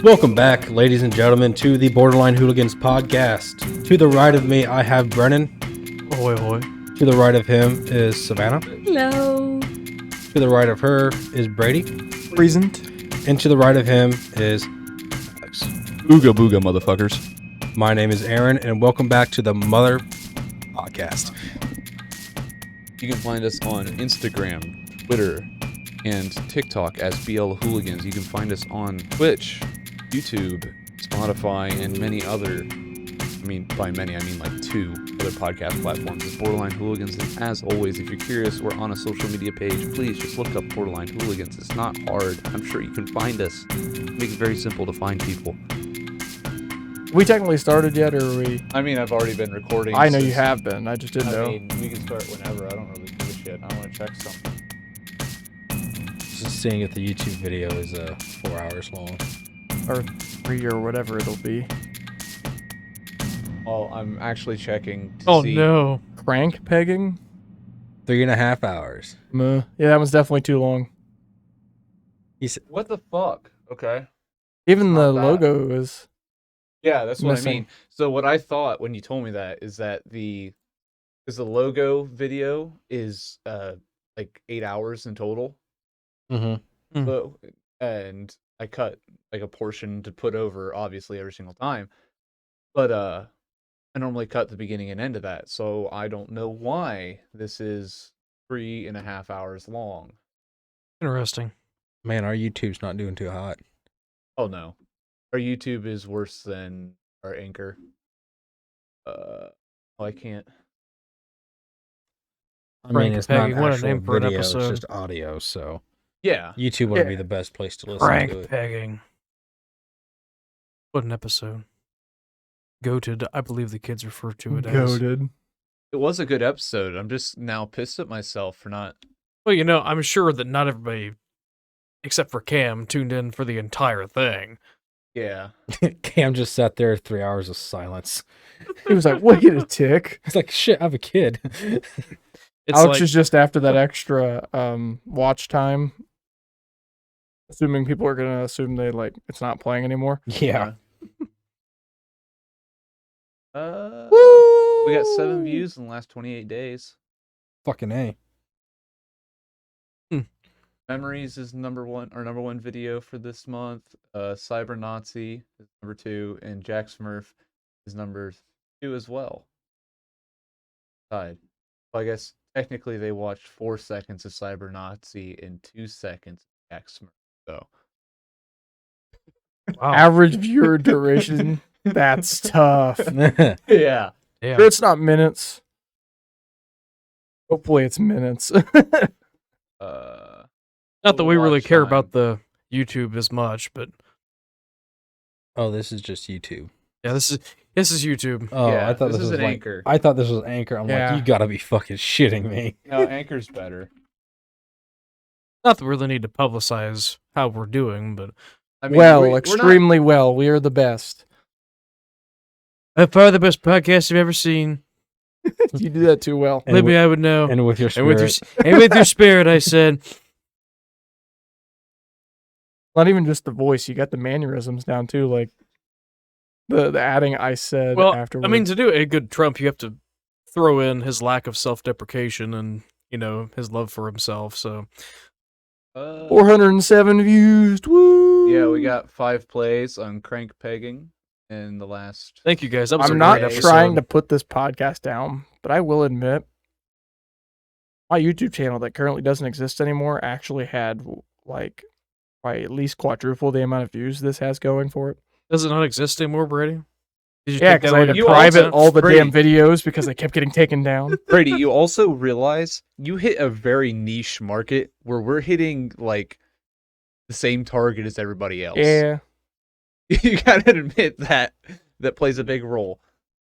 Welcome back, ladies and gentlemen, to the Borderline Hooligans podcast. To the right of me, I have Brennan. Ahoy, ahoy. To the right of him is Savannah. Hello. To the right of her is Brady. Present. And to the right of him is Alex. Ooga booga, motherfuckers. My name is Aaron, and welcome back to the Mother Podcast. You can find us on Instagram, Twitter, and TikTok as BL Hooligans. You can find us on Twitch, YouTube, Spotify, and many other, by many, I mean like 2 other podcast platforms as Borderline Hooligans. And as always, if you're curious, we're on a social media page. Please just look up Borderline Hooligans. It's not hard. I'm sure you can find us. Make it very simple to find people. We technically started yet, or are we? I've already been recording. I know you have been. I just didn't know. We can start whenever. I don't really give a shit. I want to check something. Just seeing if the YouTube video is 4 hours long. Or 3 or whatever it'll be. Well, I'm actually checking to see. No. Crank pegging? 3.5 hours. Yeah, that was definitely too long. What the fuck? Okay. Even the Not bad. logo is... Yeah, that's what Missing. I mean. So what I thought when you told me that is that the logo video is like 8 hours in total. Mm-hmm. So, and I cut like a portion to put over obviously every single time. But I normally cut the beginning and end of that. So I don't know why this is 3.5 hours long. Interesting. Man, our YouTube's not doing too hot. Oh no. Our YouTube is worse than our Anchor. I can't. I mean, it's not pegging, what a actual name for an video, it's episode. just audio, so Yeah. YouTube would be the best place to listen to it. pegging. What an episode. Goated, I believe the kids refer to it as. Goated. It was a good episode. I'm just now pissed at myself for not. Well, I'm sure that not everybody, except for Cam, tuned in for the entire thing. Yeah. Cam just sat there 3 hours of silence. He was like, wait a tick. He's like, shit, I have a kid. Alex is just after that extra watch time. Assuming people are going to assume it's not playing anymore. Yeah. We got 7 views in the last 28 days. Fucking A. Memories is number one video for this month. Cyber Nazi is number 2, and Jack Smurf is number 2 as well. Tied. Well, I guess technically they watched 4 seconds of Cyber Nazi and 2 seconds of Jack Smurf. So Wow. Average viewer duration. That's tough. yeah. Sure, it's not minutes. Hopefully it's minutes. Not that we really watch care time. about the YouTube as much, but Oh, this is just YouTube. yeah, this is YouTube. Oh, Yeah, I thought this this is was an like, Anchor. I thought this was Anchor. I'm Yeah. like, you gotta be fucking shitting me. No, Anchor's better. Not that we really need to publicize how we're doing, but We're extremely well. We are the best. by far the best podcast I've ever seen. You do that too well. And Maybe with- I would know. And with your And spirit. with your spirit, I said. Not even just the voice. You got the mannerisms down too, like the adding I said Well, afterwards. to do a good Trump, you have to throw in his lack of self-deprecation and his love for himself. So 407 views. Woo! Yeah, we got 5 plays on crank pegging in the last. thank you guys. That was I'm a not great trying to episode. put this podcast down, but I will admit my YouTube channel that currently doesn't exist anymore actually had probably at least quadruple the amount of views this has going for it. Does it not exist anymore, Brady? Did you Yeah, take because that I had one? to You private also- all the Brady. damn videos because they kept getting taken down. Brady, you also realize you hit a very niche market where we're hitting like the same target as everybody else. Yeah. You gotta admit that plays a big role.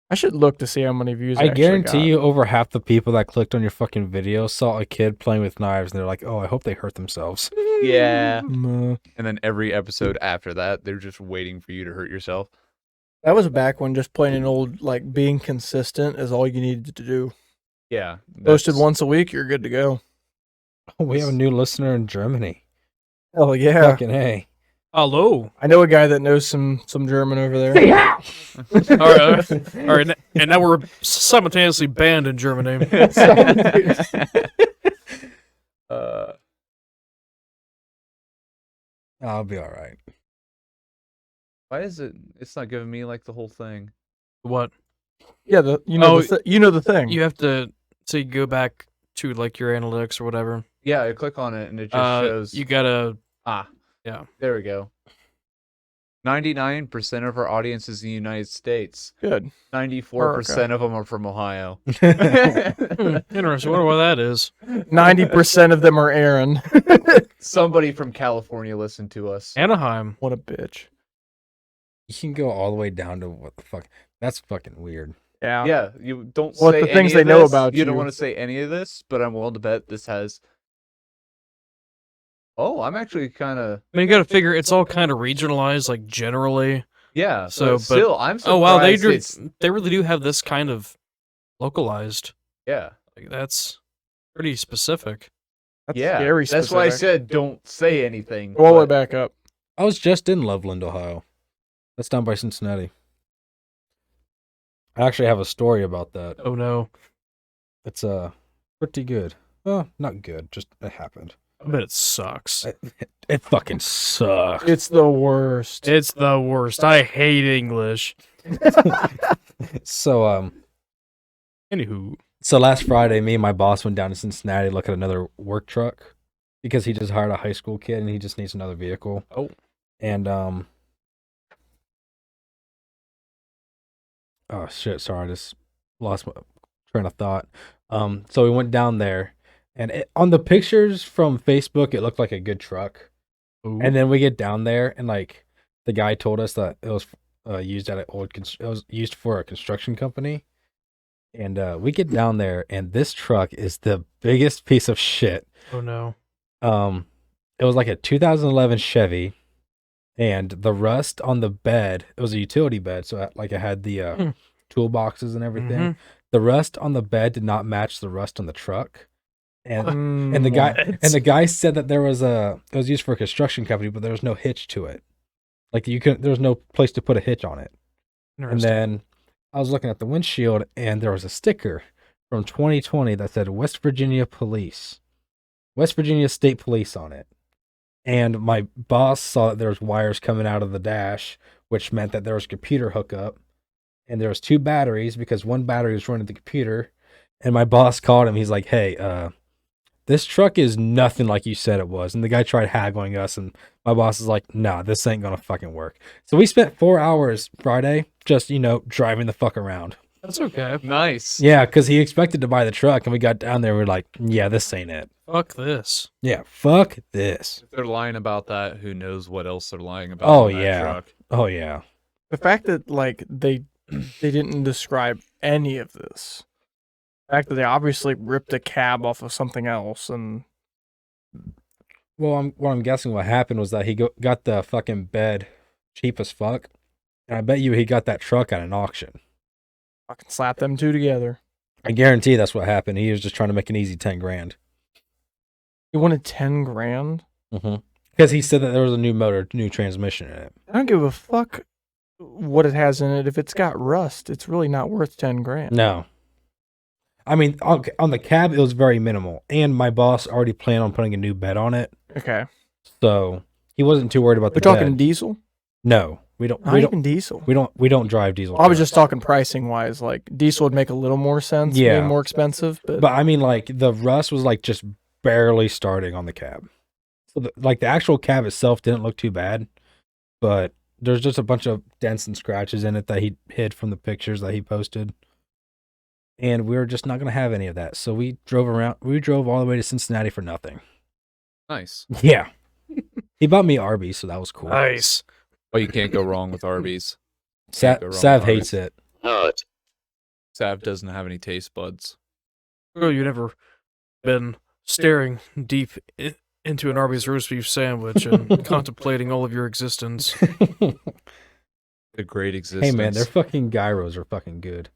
I should look to see how many views I actually guarantee got. you over half the people that clicked on your fucking video saw a kid playing with knives and they're like, oh, I hope they hurt themselves. Yeah. Mm, And then every episode after that, they're just waiting for you to hurt yourself. That was back when just plain and old, being consistent is all you needed to do. Yeah. Posted that's- once a week, you're good to go. Oh, we have a new listener in Germany. Oh, yeah. Fucking A. Hello. I know a guy that knows some German over there. All right, and now we're simultaneously banned in Germany. I'll be all right. Why is it? It's not giving me like the whole thing. What? Yeah, you know the thing. You have to so you go back to like your analytics or whatever. Yeah, I click on it and it just shows. You gotta. Yeah. There we go. 99% of our audience is in the United States. Good. 94% of them are from Ohio. Interesting. Wonder why that is. 90% of them are Aaron. Somebody from California listened to us. Anaheim. What a bitch. You can go all the way down to what the fuck? That's fucking weird. Yeah. Yeah, you don't What say the things any of they know this. about You don't you. want to say any of this, but I'm willing to bet this has. Oh, I'm actually kind of. I mean, you gotta figure it's all kind of regionalized, like generally. Yeah. So, but still, I'm surprised. oh wow, it's- they really do have this kind of localized. Yeah. Like that's pretty specific. That's Yeah. scary That's why I specific. said don't say anything. Go all the way but- back up. I was just in Loveland, Ohio. That's down by Cincinnati. I actually have a story about that. Oh no, It's pretty good. Well, not good, just it happened. I bet it sucks. It fucking sucks. It's the worst. It's the worst. I hate English. So Anywho, so last Friday, me and my boss went down to Cincinnati to look at another work truck because he just hired a high school kid and he just needs another vehicle. Oh. And oh shit, sorry, I just lost my train of thought. So we went down there, and on the pictures from Facebook, it looked like a good truck. ooh. And then we get down there, and like the guy told us that it was used at it was used for a construction company. And we get down there, and this truck is the biggest piece of shit. Oh no. It was like a 2011 Chevy, and the rust on the bed, it was a utility bed, so it had the toolboxes and everything. Mhm. The rust on the bed did not match the rust on the truck. And Mm, and the guy What? and the guy said that it was used for a construction company, but there was no hitch to it. Like there was no place to put a hitch on it. And Interesting. then I was looking at the windshield, and there was a sticker from 2020 that said West Virginia Police, West Virginia State Police on it. And my boss saw that there was wires coming out of the dash, which meant that there was a computer hookup, and there was 2 batteries because one battery was running the computer. And my boss called him. He's like, "Hey, this truck is nothing like you said it was." And the guy tried haggling us, and my boss is like, "Nah, this ain't gonna fucking work." So we spent 4 hours Friday just, driving the fuck around. That's okay. Nice. Yeah, because he expected to buy the truck, and we got down there, and we're like, "Yeah, this ain't it." Fuck this. Yeah, fuck this. If they're lying about that, who knows what else they're lying about? Oh, on that yeah. truck. Oh yeah. The fact that like they didn't describe any of this. The fact that they obviously ripped a cab off of something else, and Well, I'm guessing what happened was that he got the fucking bed cheap as fuck, and I bet you he got that truck at an auction. fucking slap them two together. I guarantee that's what happened. He was just trying to make an easy 10 grand. He wanted 10 grand. Because he said that there was a new motor, new transmission in it. I don't give a fuck what it has in it. If it's got rust, it's really not worth 10 grand. No. I mean, on the cab, it was very minimal. And my boss already planned on putting a new bed on it. Okay. So he wasn't too worried about the We're talking bed. diesel? No, we don't. Not We even don't. diesel. We don't drive diesel. I was trucks. just talking pricing wise. Like diesel would make a little more sense, Yeah. being more expensive. But But I mean, like the rust was like just barely starting on the cab. So the actual cab itself didn't look too bad, but there's just a bunch of dents and scratches in it that he hid from the pictures that he posted. And we were just not gonna have any of that. So we drove all the way to Cincinnati for nothing. Nice. Yeah. He bought me Arby's, so that was cool. Nice. Oh, you can't go wrong with Arby's. Sav, go wrong with Sav Arby's. hates it. Sav doesn't have any taste buds. Oh, you've never been staring deep into an Arby's roast beef sandwich and contemplating all of your existence. The great existence. Hey man, their fucking gyros are fucking good.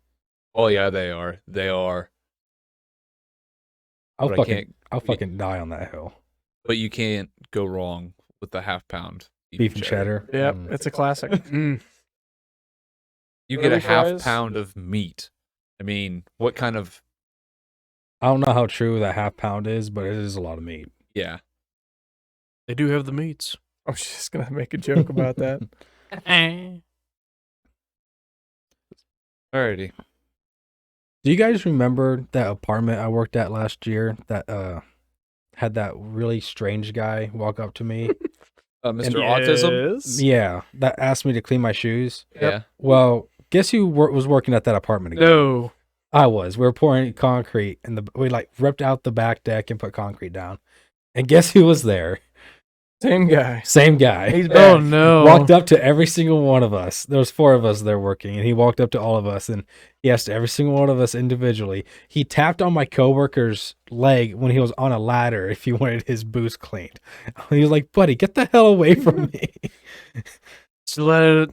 Oh yeah, they are. They are. I'll But I fucking can't. I'll fucking die on that hill. But you can't go wrong with the half pound. Beef and cheddar. Yep, Mm. it's a classic. Mm. You get a Curly half fries? pound of meat. I mean, what kind of I don't know how true that half pound is, but it is a lot of meat. yeah? They do have the meats. I was just gonna make a joke about that. Alrighty. Do you guys remember that apartment I worked at last year that had that really strange guy walk up to me? Mr. Autism. Yeah, that asked me to clean my shoes. Yeah. Well, guess who was working at that apartment again? No. I was. We were pouring concrete, and we like ripped out the back deck and put concrete down. And guess who was there? Same guy. Same guy. He's Oh back. no. Walked up to every single one of us. There was 4 of us there working, and he walked up to all of us, and he asked every single one of us individually. He tapped on my coworker's leg when he was on a ladder if he wanted his boots cleaned. He was like, "Buddy, get the hell away from me!" Still at it,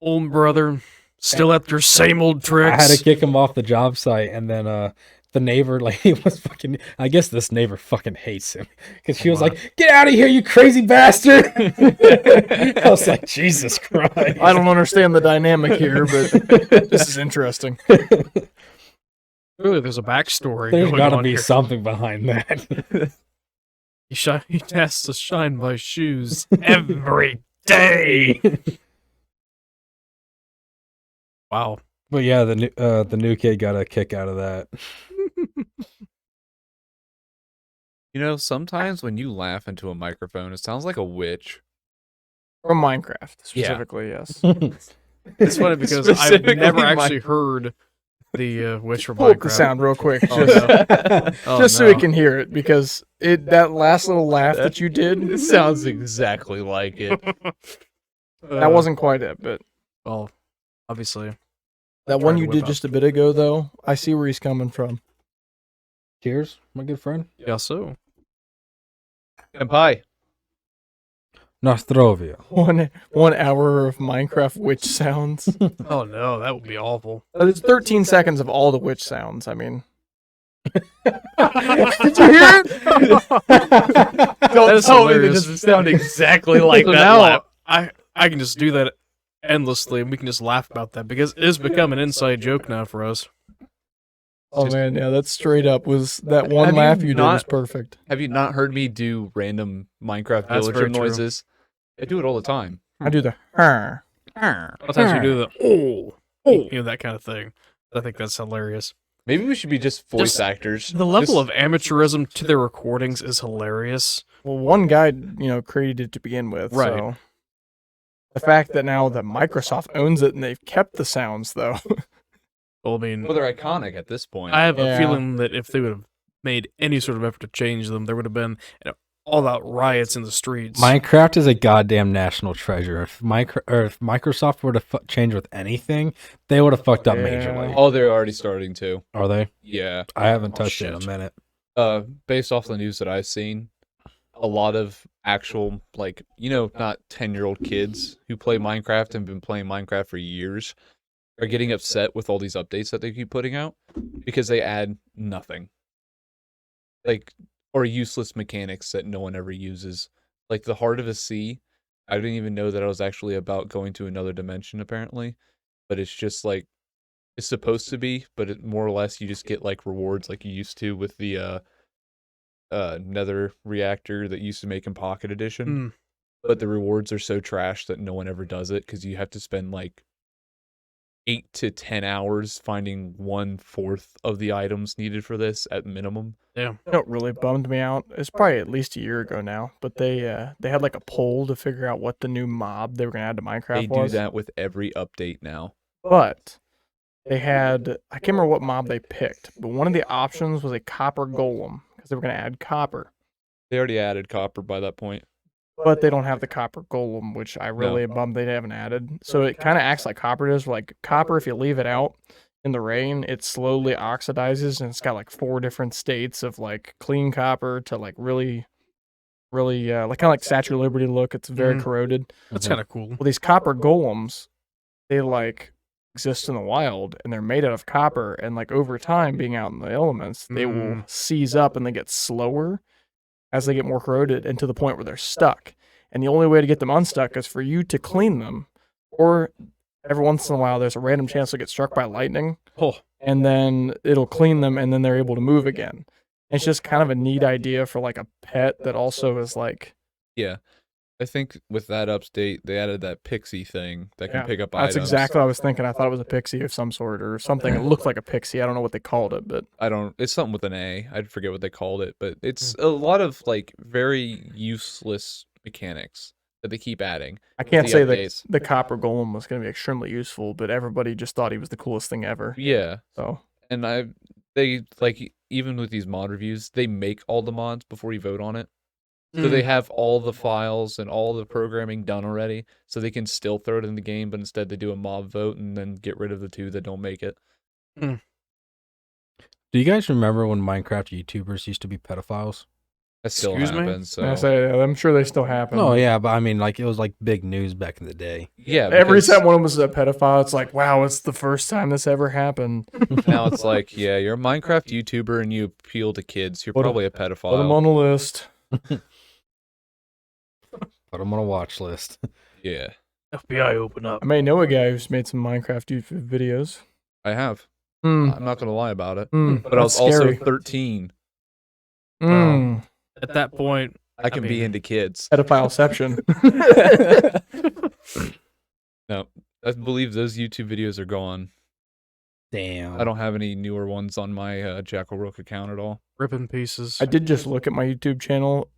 old brother. Still at your same old I tricks. had to kick him off the job site, and then the neighbor lady was fucking. I guess this neighbor fucking hates him because she was like, "Get out of here, you crazy bastard!" I was like, Jesus Christ! I don't understand the dynamic here, but this is interesting. Really, there's a backstory. There's going got to on be here. something behind that. He has to shine my shoes every day. Wow. But yeah, the new kid got a kick out of that. You know, sometimes when you laugh into a microphone, it sounds like a witch. From Minecraft, Yeah. specifically, yes. It's funny because I've Specifically never my- actually heard the witch from Pull up Minecraft. the sound real quick, Oh, just, no. Oh, just so we no. can hear it, because that last little laugh that you did, It sounds exactly like it. that wasn't quite it, but Well, obviously. that tried one to you whip did up. just a bit ago, though, I see where he's coming from. Cheers, my good friend. Yeah, so. And pie. Nostrovia. 1 hour of Minecraft witch sounds. Oh no, that would be awful. It's 13 seconds of all the witch sounds. I mean, Did you hear it? Don't is tell me that hilarious. doesn't sound exactly like So that. now laugh. I can just do that endlessly, and we can just laugh about that because it has become an inside joke now for us. oh man, yeah, that's straight up. Was that one Have you laugh you did not- was perfect. Have you not heard me do random Minecraft That's villager very true. noises? I do it all the time. I do the "Arr." Sometimes you do the you know, that kind of thing. I think that's hilarious. Maybe we should be just voice Just actors. The level Just- of amateurism to their recordings is hilarious. Well, one guy, created it to begin with. Right. So the fact that now that Microsoft owns it and they've kept the sounds, though. Well, I mean, well, they're iconic at this point. I have Yeah. a feeling that if they would have made any sort of effort to change them, there would have been all-out riots in the streets. Minecraft is a goddamn national treasure. If Microsoft were to change with anything, they would have fucked up Yeah. majorly. Oh, they're already starting to. Are they? Yeah. I haven't Oh, touched it in a shit. minute. Based off the news that I've seen, a lot of actual, like, not 10-year-old kids who play Minecraft and have been playing Minecraft for years are getting upset with all these updates that they keep putting out because they add nothing. Like, or useless mechanics that no one ever uses. Like the Heart of a Sea, I didn't even know that I was actually about going to another dimension, apparently. But it's just like, it's supposed to be, but it more or less you just get like rewards like you used to with the Nether reactor that used to make in Pocket Edition. Mm. But the rewards are so trash that no one ever does it because you have to spend like 8 to 10 hours finding 1/4 of the items needed for this at minimum. It really bummed me out. It's probably at least a year ago now, but they had like a poll to figure out what the new mob they were gonna add to Minecraft They do was. that with every update now. But they had, I can't remember what mob they picked, but one of the options was a copper golem because they were gonna add copper. They already added copper by that point. But they don't have the copper golem, which I really am bummed they haven't added. So it kind of acts like copper does. Like copper, if you leave it out in the rain, it slowly oxidizes, and it's got like 4 different states of like clean copper to like really, really like kind of like Statue of Liberty look. It's very Mhm. corroded. That's Mhm. kind of cool. Well, these copper golems, they like exist in the wild, and they're made out of copper. And like over time, being out in the elements, they will seize up and they get slower as they get more corroded, and to the point where they're stuck. and the only way to get them unstuck is for you to clean them, or every once in a while there's a random chance to get struck by lightning, Oh, and then it'll clean them, and then they're able to move again. It's just kind of a neat idea for like a pet that also is like, Yeah. I think with that update, they added that pixie thing that can Yeah, pick up that's items. exactly what I was thinking. I thought it was a pixie of some sort or something. It looked like a pixie. I don't know what they called it, but It's something with an A. I forget what they called it, but it's a lot of like very useless mechanics that they keep adding. I can't the say that updates. the copper golem was going to be extremely useful, but everybody just thought he was the coolest thing ever. Yeah. So And they like, even with these mod reviews, they make all the mods before you vote on it. So they have all the files and all the programming done already, so they can still throw it in the game, but instead they do a mob vote and then get rid of the 2 that don't make it. Do you guys remember when Minecraft YouTubers used to be pedophiles? That still Excuse me? happens. So I'm sure they still happen. Oh yeah, but I mean, like it was like big news back in the day. yeah, Every because time one of them was a pedophile, it's like, wow, it's the first time this ever happened. now it's like, yeah, you're a Minecraft YouTuber and you appeal to kids. You're Put 'em- probably a Put them pedophile. on the list. Put them on a watch list. Yeah, FBI open up. I may know a guy who's made some Minecraft YouTube videos. I have. Hmm. I'm not gonna lie about it. But But I was also 13. At that point, I can be mean- into kids. Pedophileception. No, I believe those YouTube videos are gone. Damn. I don't have any newer ones on my Jackal Rook account at all. ripping pieces. I did just look at my YouTube channel.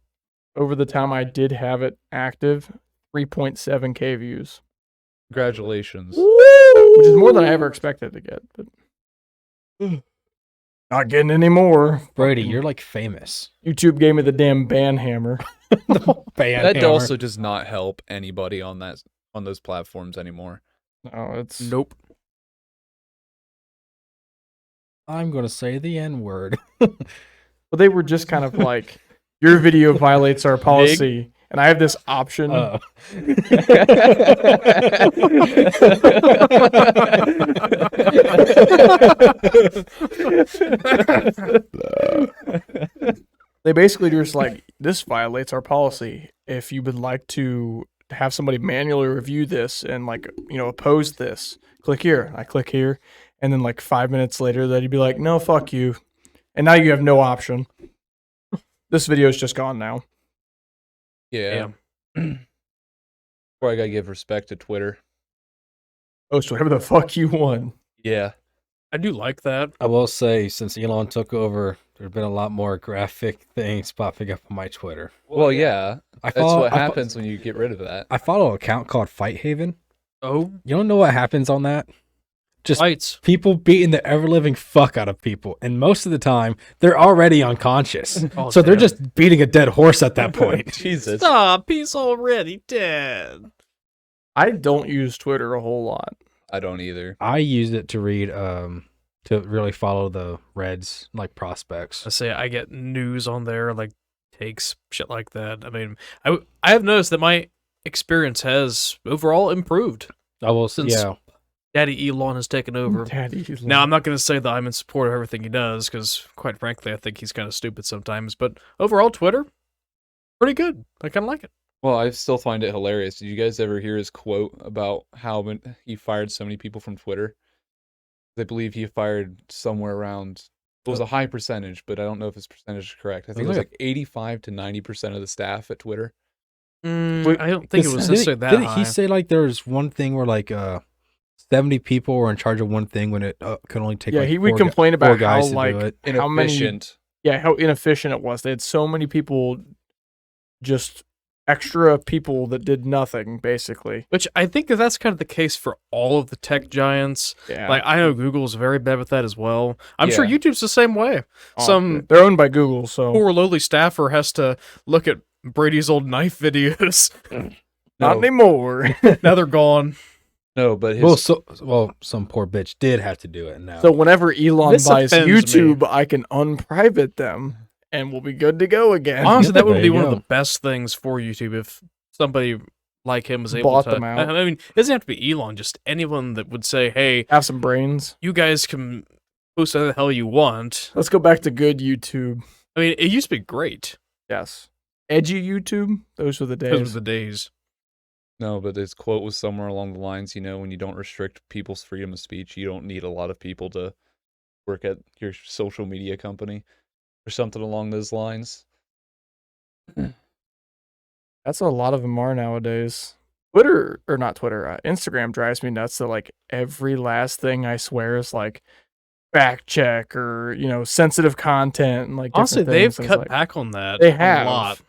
Over the time I did have it active, 3.7K views, Congratulations. which is more than I ever expected to get. But not getting any more. Brady, you're like famous. YouTube gave me the damn ban hammer. That also does not help anybody on those platforms anymore. No, it's Nope. I'm gonna say the N word. But they were just kind of like, your video violates our policy, and I have this option. They basically just like, this violates our policy. If you would like to have somebody manually review this and like, oppose this, click here. I click here, and then like 5 minutes later, they'd be like, no, fuck you. And now you have no option. This video is just gone now. Yeah. Damn. Before I gotta give respect to Twitter. Post whatever the fuck you want. Yeah. I do like that. I will say, since Elon took over, there's been a lot more graphic things popping up on my Twitter. Well, yeah. I That's follow, what I fo- happens when you get rid of that. I follow an account called Fight Haven. Oh, You don't know what happens on that? Just fights. people beating the ever living fuck out of people, and most of the time they're already unconscious, Oh, so they're damn. just beating a dead horse at that point. Jesus. Stop, he's already dead. I don't use Twitter a whole lot. I don't either. I use it to read, to really follow the Reds like prospects. I say I get news on there, like takes, shit like that. I mean, I have noticed that my experience has overall improved. I will, Since- yeah. Daddy Elon has taken over. Daddy. Now, I'm not going to say that I'm in support of everything he does, because quite frankly, I think he's kind of stupid sometimes. But overall, Twitter, pretty good. I kind of like it. Well, I still find it hilarious. Did you guys ever hear his quote about how he fired so many people from Twitter? I believe he fired somewhere around, it was a high percentage, but I don't know if his percentage is correct. I think it was like 85 to 90% of the staff at Twitter. I don't think it was Didn't- necessarily that didn't high. he say like there's one thing where like 70 people were in charge of one thing when it could only take Yeah, like he would four complain four about guys how to like do it. how many Inefficient. how inefficient it was. They had so many people, just extra people that did nothing basically. Which I think that that's kind of the case for all of the tech giants. Yeah, Like, I know Google's very bad with that as well. I'm sure Yeah. YouTube's the same way. Some they're owned by Google, so poor lowly staffer has to look at Brady's old knife videos. not No, anymore. Now they're gone. no, but his, Some poor bitch did have to do it now. So whenever Elon This buys offends YouTube, I can unprivate them, and we'll be good to go again. Honestly, that would There be you one of go. the best things for YouTube if somebody like him was able Bought to. them out. I mean, it doesn't have to be Elon, just anyone that would say, hey, Have some brains. you guys can post whatever the hell you want. Let's go back to good YouTube. I mean, it used to be great. Yes. edgy YouTube. Those were the days. Those were the days. No, but his quote was somewhere along the lines, when you don't restrict people's freedom of speech, you don't need a lot of people to work at your social media company or something along those lines. That's a lot of them are nowadays. Twitter, or not Twitter, Instagram drives me nuts that like every last thing I swear is like fact check or, sensitive content and like Honestly, different they've things. cut Like, back on that. They have. a lot.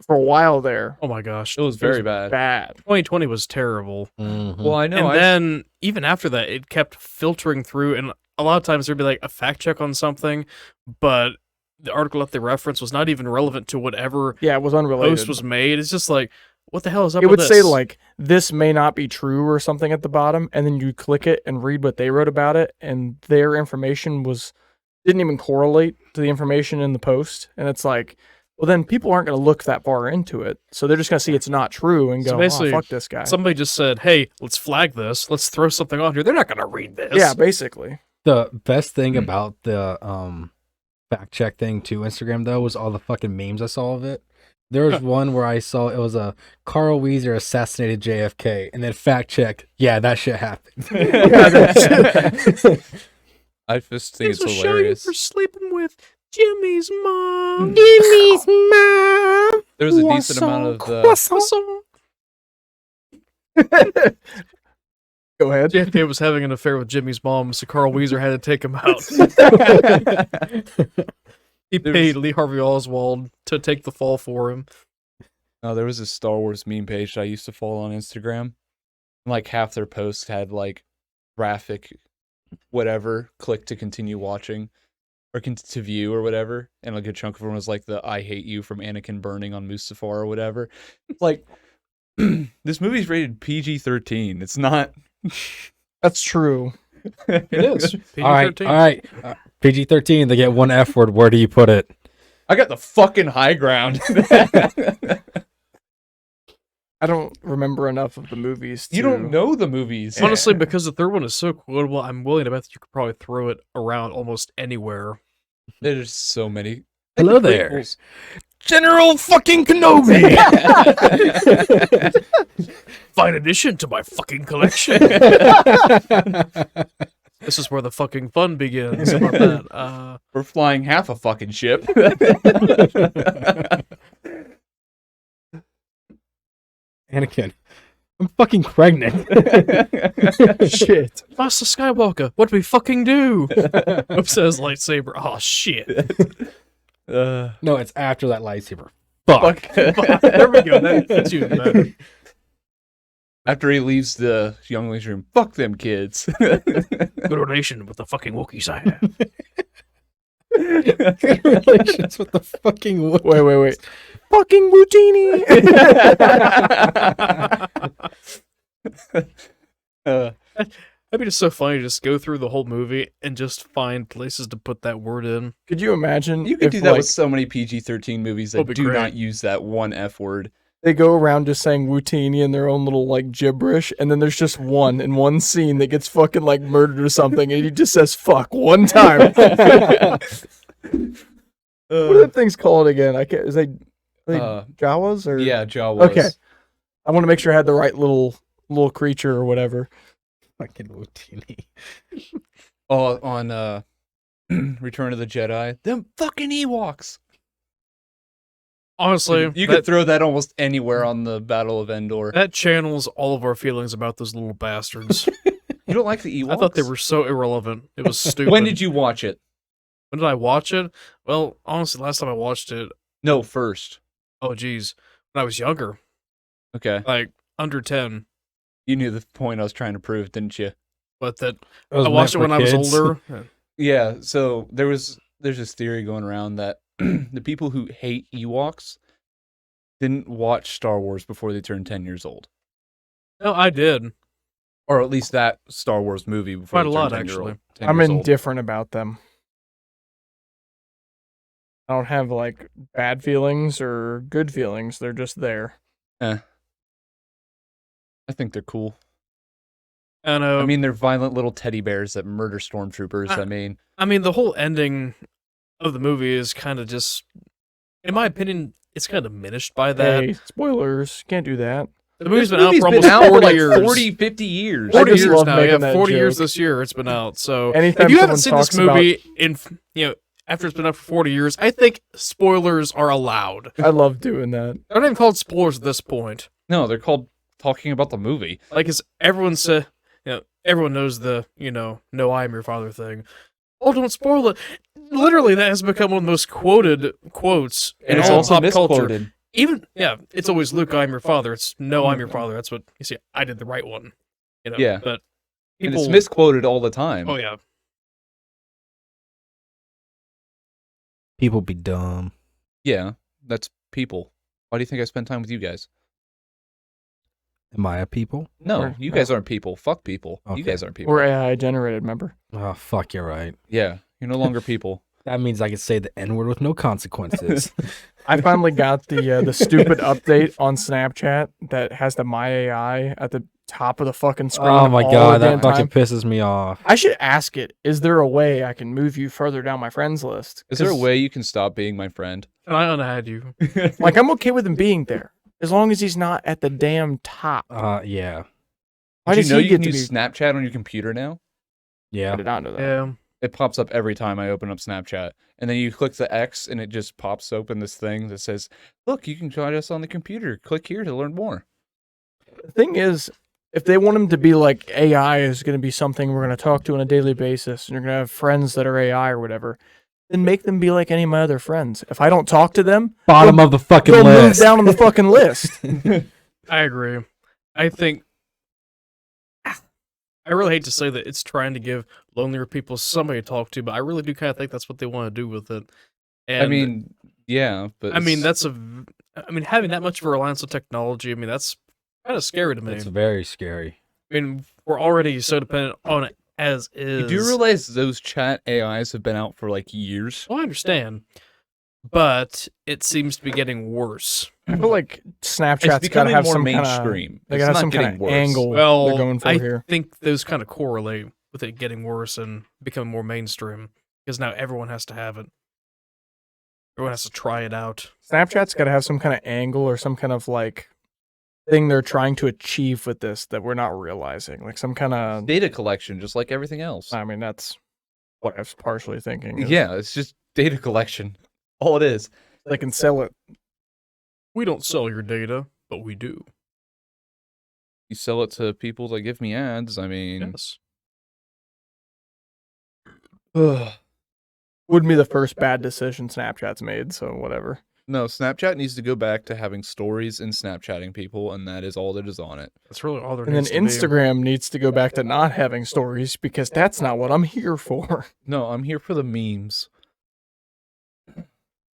for a while there. Oh my gosh, It was very bad. Bad. 2020 was terrible. Well, I know. And then even after that, it kept filtering through, and a lot of times there'd be like a fact check on something, but the article that they referenced was not even relevant to whatever Yeah, it was unrelated. post was made. It's just like, what the hell is up It with would this? say like this may not be true or something at the bottom, and then you click it and read what they wrote about it, and their information didn't even correlate to the information in the post, and it's like, well, then people aren't going to look that far into it, so they're just going to see it's not true and So go, basically, oh, fuck this guy. Somebody just said, hey, let's flag this. Let's throw something on here. They're not going to read this. Yeah, basically. The best thing about the fact check thing to Instagram though was all the fucking memes I saw of it. There was one where I saw it was a Carl Weezer assassinated JFK, and then fact check, yeah, that shit happened. I just think This it's will show you hilarious. for sleeping with Jimmy's mom. Jimmy's mom. There was a decent amount of Go ahead. JFK was having an affair with Jimmy's mom, so Carl Weezer had to take him out. He paid Lee Harvey Oswald to take the fall for him. Oh, there was a Star Wars meme page that I used to follow on Instagram. And like half their posts had like graphic whatever, click to continue watching or to view or whatever. And like a chunk of them was like the I hate you from Anakin burning on Mustafar or whatever. Like this movie's rated PG-13. It's not. That's true. It is. All right, PG-13. all right. PG-13. They get one F word. Where do you put it? I got the fucking high ground. I don't remember enough of the movies. You don't know the movies. Honestly, because the third one is so quotable, I'm willing to bet that you could probably throw it around almost anywhere. There's so many. Hello there. Prequels. General fucking Kenobi. Fine addition to my fucking collection. This is where the fucking fun begins. How about that? We're flying half a fucking ship. Anakin, I'm fucking pregnant. Shit. Master Skywalker, what do we fucking do? Oops, says lightsaber. Oh shit. No, it's after that lightsaber. Fuck. There we go. That's even better. After he leaves the youngling's room, fuck them kids. Good relation with the fucking Wookiees I have. Good relations with the fucking Wookiee. Wait. Fucking Routini. That'd be just so funny to just go through the whole movie and just find places to put that word in. Could you imagine You could if do that like, with so many PG-13 movies that That'd be do great. not use that one F word. they go around just saying Wootini in their own little like gibberish, and then there's just one in one scene that gets fucking like murdered or something, and he just says fuck one time. What are the things called again? I can't. Are they Jawas or Yeah, Jawas. Okay. I want to make sure I had the right little creature or whatever. Fucking Wootini. Oh, on Return of the Jedi, them fucking Ewoks. Honestly, You could throw that almost anywhere on the Battle of Endor. that channels all of our feelings about those little bastards. You don't like the Ewoks? I thought they were so irrelevant. It was stupid. When did you watch it? When did I watch it? Well, honestly, last time I watched it, No, first. oh geez, when I was younger, Okay. like under 10. You knew the point I was trying to prove, didn't you? But that It was I watched it meant when for I was kids. older. Yeah, so there's this theory going around that the people who hate Ewoks didn't watch Star Wars before they turned 10 years old. No, I did. Or at least that Star Wars movie before Quite they a turned lot, 10 year old- actually. 10 I'm years old. indifferent about them. I don't have like bad feelings or good feelings. They're just there. I think they're cool. And I mean, they're violent little teddy bears that murder stormtroopers. I mean, the whole ending of the movie is kind of just, in my opinion, it's kind of diminished by that. Hey, spoilers. Can't do that. The movie's This been out movie's for been almost out for 40 like years. 40, 50 years. 40 I just years love now. making Yeah, that 40 years joke. this year it's been out. So Anytime if you haven't someone seen this talks about- movie after it's been out for 40 years, I think spoilers are allowed. I love doing that. They're not even called spoilers at this point. No, they're called talking about the movie. Like, as everyone said, everyone knows the, no, I am your father thing. Oh, don't spoil it. Literally, that has become one of the most quoted quotes in And it's all also pop culture. misquoted. Even, it's always Luke, I'm your father. It's no, I'm your father. That's what, you see, I did the right one. Yeah. But And people, it's misquoted all the time. oh, yeah. People be dumb. Yeah, that's people. Why do you think I spend time with you guys? Am I a people? No, We're- you guys aren't people. Fuck people. Okay. You guys aren't people. We're AI generated, remember? Oh, fuck, you're right. Yeah, you're no longer people. That means I can say the N-word with no consequences. I finally got the stupid update on Snapchat that has the My AI at the top of the fucking screen. Oh my all god, the that damn fucking time. pisses me off. I should ask it, is there a way I can move you further down my friends list? Is there a 'Cause, way you can stop being my friend? And I unadd you. Like, I'm okay with him being there, as long as he's not at the damn top. Yeah. Why Did does you know he you get can to use be? Snapchat on your computer now? I Yeah. did not know that. Yeah. It pops up every time I open up Snapchat. And then you click the X and it just pops open this thing that says, look, you can join us on the computer. Click here to learn more. The thing is, if they want him to be like AI is going to be something we're going to talk to on a daily basis, and you're going to have friends that are AI or whatever, then make them be like any of my other friends. If I don't talk to them, Bottom of the fucking they'll move list. down on the fucking list. I agree. I think I really hate to say that it's trying to give lonelier people somebody to talk to, but I really do kind of think that's what they want to do with it. And I mean, yeah, but I mean having that much of a reliance on technology, that's kind of scary to me. It's very scary. We're already so dependent on it as is. do you realize those chat AIs have been out for like years? Well, I understand, but it seems to be getting worse. I feel like It's Snapchat's got to becoming have more some kind of mainstream. they It's got to have not some getting kind of worse. angle Well, they're going for I here. think those kind of correlate with it getting worse and becoming more mainstream because now everyone has to have it. Everyone has to try it out. Snapchat's got to have some kind of angle or some kind of like thing they're trying to achieve with this that we're not realizing. Like some kind of. Data collection, just like everything else. That's what I was partially thinking. is Yeah, it's just data collection. All it is. they can sell it. We don't sell your data, but we do. You sell it to people that give me ads. I mean, Yes. ugh. Wouldn't be the first bad decision Snapchat's made, so whatever. No, Snapchat needs to go back to having stories and Snapchatting people, and that is all that is on it. That's really all there And then needs to be. Instagram needs to go back to not having stories because that's not what I'm here for. No, I'm here for the memes.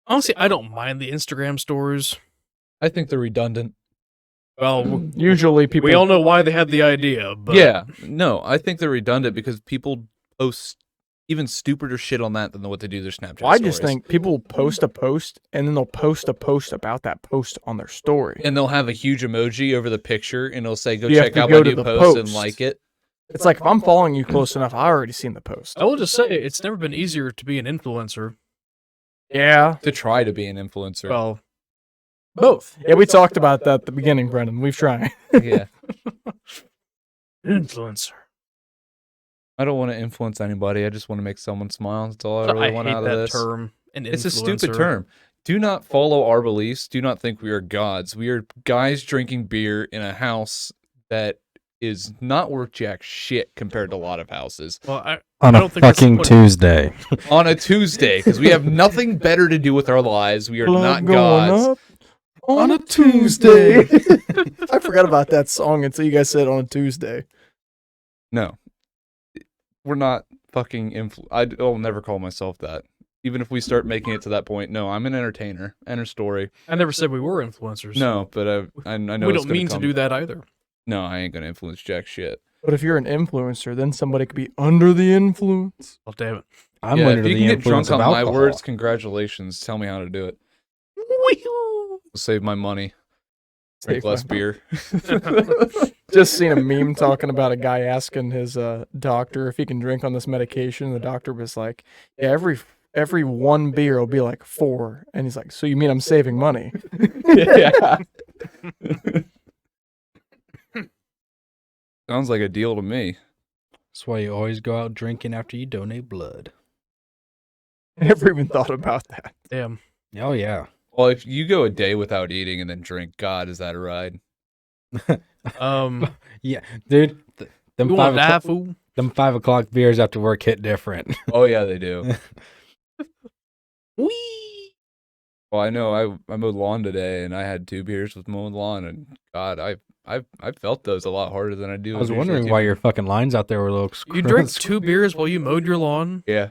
Honestly, I don't mind the Instagram stories. I think they're redundant. Well, Usually people we all know why they had the idea, but Yeah, no, I think they're redundant because people post even stupider shit on that than what they do their Snapchat Well, I just stories. think people post a post and then they'll post a post about that post on their story. And they'll have a huge emoji over the picture, and it'll say, "Go You have check to out go my to new the post and post. like it." It's like if I'm following you close enough, I already seen the post. I will just say it's never been easier to be an influencer. Yeah. To try to be an influencer. Well, Both. Yeah, we talked about that at the beginning, Brendan. We've tried. Yeah, influencer. I don't want to influence anybody. I just want to make someone smile. That's all I I really want hate out of that this. term. An It's a stupid influencer. term. Do not follow our beliefs. Do not think we are gods. We are guys drinking beer in a house that is not worth jack shit compared to a lot of houses Well, I On I a don't think that's the fucking point. Tuesday. on a Tuesday because we have nothing better to do with our lives. We are not gods. on a Tuesday. I forgot about that song until you guys said on a Tuesday. No, we're not fucking I'll never call myself that. Even if we start making it to that point, no, I'm an entertainer. End of story. I never said we were influencers. No, but I know we it's don't gonna mean come. to do that either. No, I ain't gonna influence jack shit. But if you're an influencer, then somebody could be under the influence. Oh, damn it. I'm Yeah, under if you the can get influence drunk of on my alcohol. words, congratulations. Tell me how to do it. We'll save my money. Drink Save less my- beer. Just seen a meme talking about a guy asking his doctor if he can drink on this medication. The doctor was like, "Yeah, every one beer will be like 4. And he's like, so you mean I'm saving money? Yeah. Sounds like a deal to me. That's why you always go out drinking after you donate blood. I never even thought about that. Damn. Oh yeah. Well, if you go a day without eating and then drink, God, is that a ride? Yeah, dude. Them You 5 want to die, o'clock, fool? them 5 o'clock beers after work hit different. Oh yeah, they do. Wee. Well, I know I mowed lawn today, and I had 2 beers with mowing lawn, and God, I felt those a lot harder than I do. I was with usually wondering 2 why your beers. fucking lines out there were a little. You drank 2 beers while you mowed your lawn? Yeah.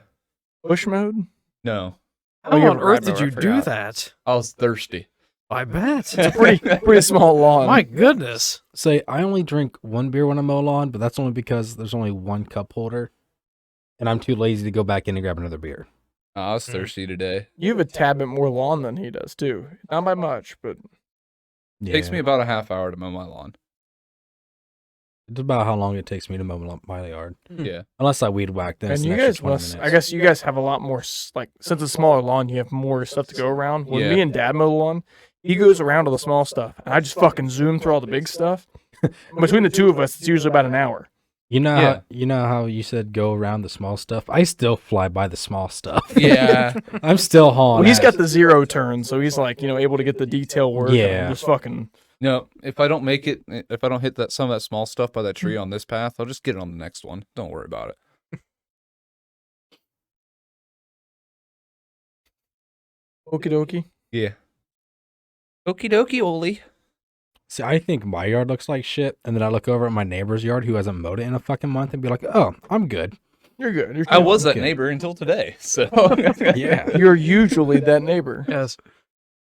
Push mode? No, Oh, How you're on right, earth did I you do forgot. that? I was thirsty. I bet. It's a pretty small lawn. My goodness. Say, I only drink 1 beer when I mow lawn, but that's only because there's only 1 cup holder, and I'm too lazy to go back in and grab another beer. I was Mm. thirsty today. You have a tad bit more lawn than he does, too. Not by much, but Yeah. Takes me about a half hour to mow my lawn. It's about how long it takes me to mow my yard, Yeah. unless I weed whack. Then it's and an you extra guys 20 must. I minutes. guess you guys have a lot more. Like, since it's a smaller lawn, you have more stuff to go around. When Yeah. me and Dad mow the lawn, he goes around to the small stuff, and I just fucking zoom through all the big stuff. Between the two of us, it's usually about an hour. You know, Yeah. how, you know how you said go around the small stuff. I still fly by the small stuff. Yeah. I'm still hauling. Well, he's got ass. the 0 turn, so he's like, able to get the detail work. and Yeah. just fucking. No, if I don't make it, if I don't hit that some of that small stuff by that tree on this path, I'll just get it on the next one. Don't worry about it. Okie dokie. Yeah. Okie dokie, Oli. See, I think my yard looks like shit, and then I look over at my neighbor's yard who hasn't mowed it in a fucking month and be like, "Oh, I'm good." You're good. You're I was that Okay. neighbor until today, so Yeah. You're usually that neighbor. Yes.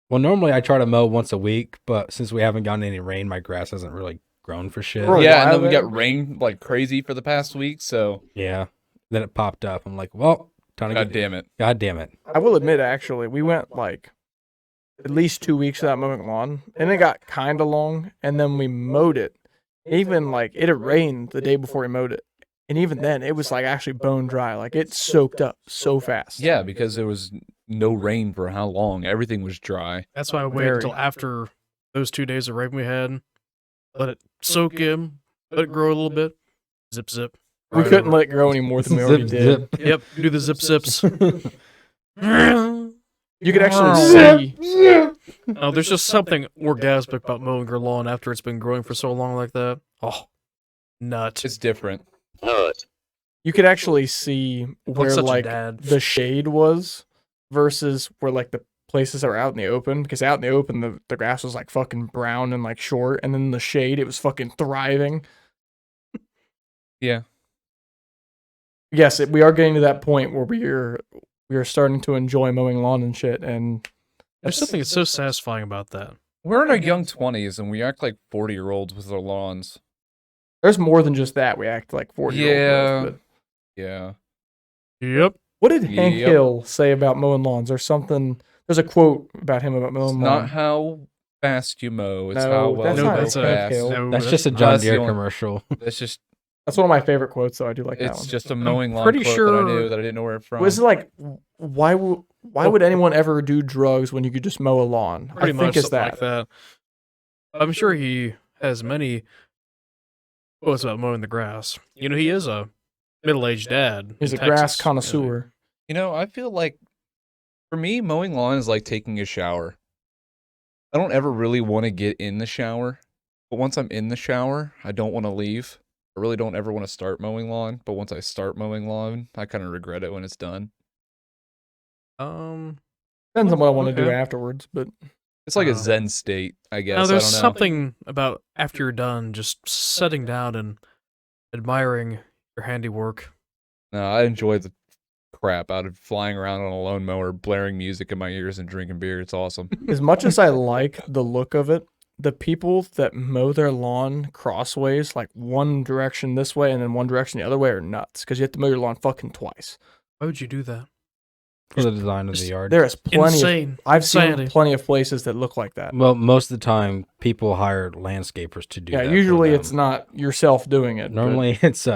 Well, normally I try to mow once a week, but since we haven't gotten any rain, my grass hasn't really grown for shit. For a Yeah, and while then we there. got rain like crazy for the past week, so Yeah. Then it popped up. I'm like, well, time to God get. damn it. God damn it. I will admit, actually, we went like at least 2 weeks without mowing lawn, and it got kind of long, and then we mowed it. Even like it had rained the day before we mowed it, and even then, it was like actually bone dry. Like it soaked up so fast. Yeah, because there was no rain for how long? Everything was dry. That's why I waited Very. until after those 2 days of rain we had. Let it soak in. Let it grow a little bit. Zip, zip. we Right couldn't over. let it grow any more than we already did. Yep, do the zip zips. You could actually see. Oh, there's just something orgasmic about mowing your lawn after it's been growing for so long like that. Oh, nut. It's different. You could actually see Like where such a like dad. the shade was versus where like the places that were out in the open. Because out in the open, the grass was like fucking brown and like short, and then the shade, it was fucking thriving. Yeah. Yes, we are getting to that point where we are starting to enjoy mowing lawn and shit, and There's something that's so satisfying about that. We're in our young 20s and we act like 40-year-olds with our lawns. there's more than just that. We act like 40 Yeah. Yeah. Yep. What did Hank Yep. Hill say about mowing lawns? There's a quote about him about It's mowing not lawns. how fast you mow, it's No, how well that's you not mow Hank fast. Hill. No, That's just a that's John the Deere only- commercial. That's just That's one of my favorite quotes, though. I do like that it's one. just a mowing lawn pretty quote sure- that I knew that I didn't know where it's from. Was it like why would anyone ever do drugs when you could just mow a lawn? Pretty I much think it's something that. like that. I'm sure he has many quotes about mowing the grass. You know, he is a middle-aged dad. He's a in grass Texas, you know. connoisseur. You know, I feel like for me, mowing lawn is like taking a shower. I don't ever really want to get in the shower, but once I'm in the shower, I don't want to leave. I really don't ever want to start mowing lawn, but once I start mowing lawn, I kind of regret it when it's done. Depends on what I want to do Okay. afterwards, but It's like a Oh. Zen state, I guess. Now, there's I don't know. something about after you're done, just sitting down and admiring your handiwork. No, I enjoy the crap out of flying around on a lawnmower, blaring music in my ears and drinking beer. It's awesome. as much as I like the look of it, the people that mow their lawn crossways, like one direction this way and then one direction the other way, are nuts because you have to mow your lawn fucking twice. Why would you do that? for the design of the yard. There is plenty. Insane. I've seen Insanity. plenty of places that look like that. Well, most of the time, people hire landscapers to do Yeah, that. for usually them. it's not yourself doing it. Normally, it's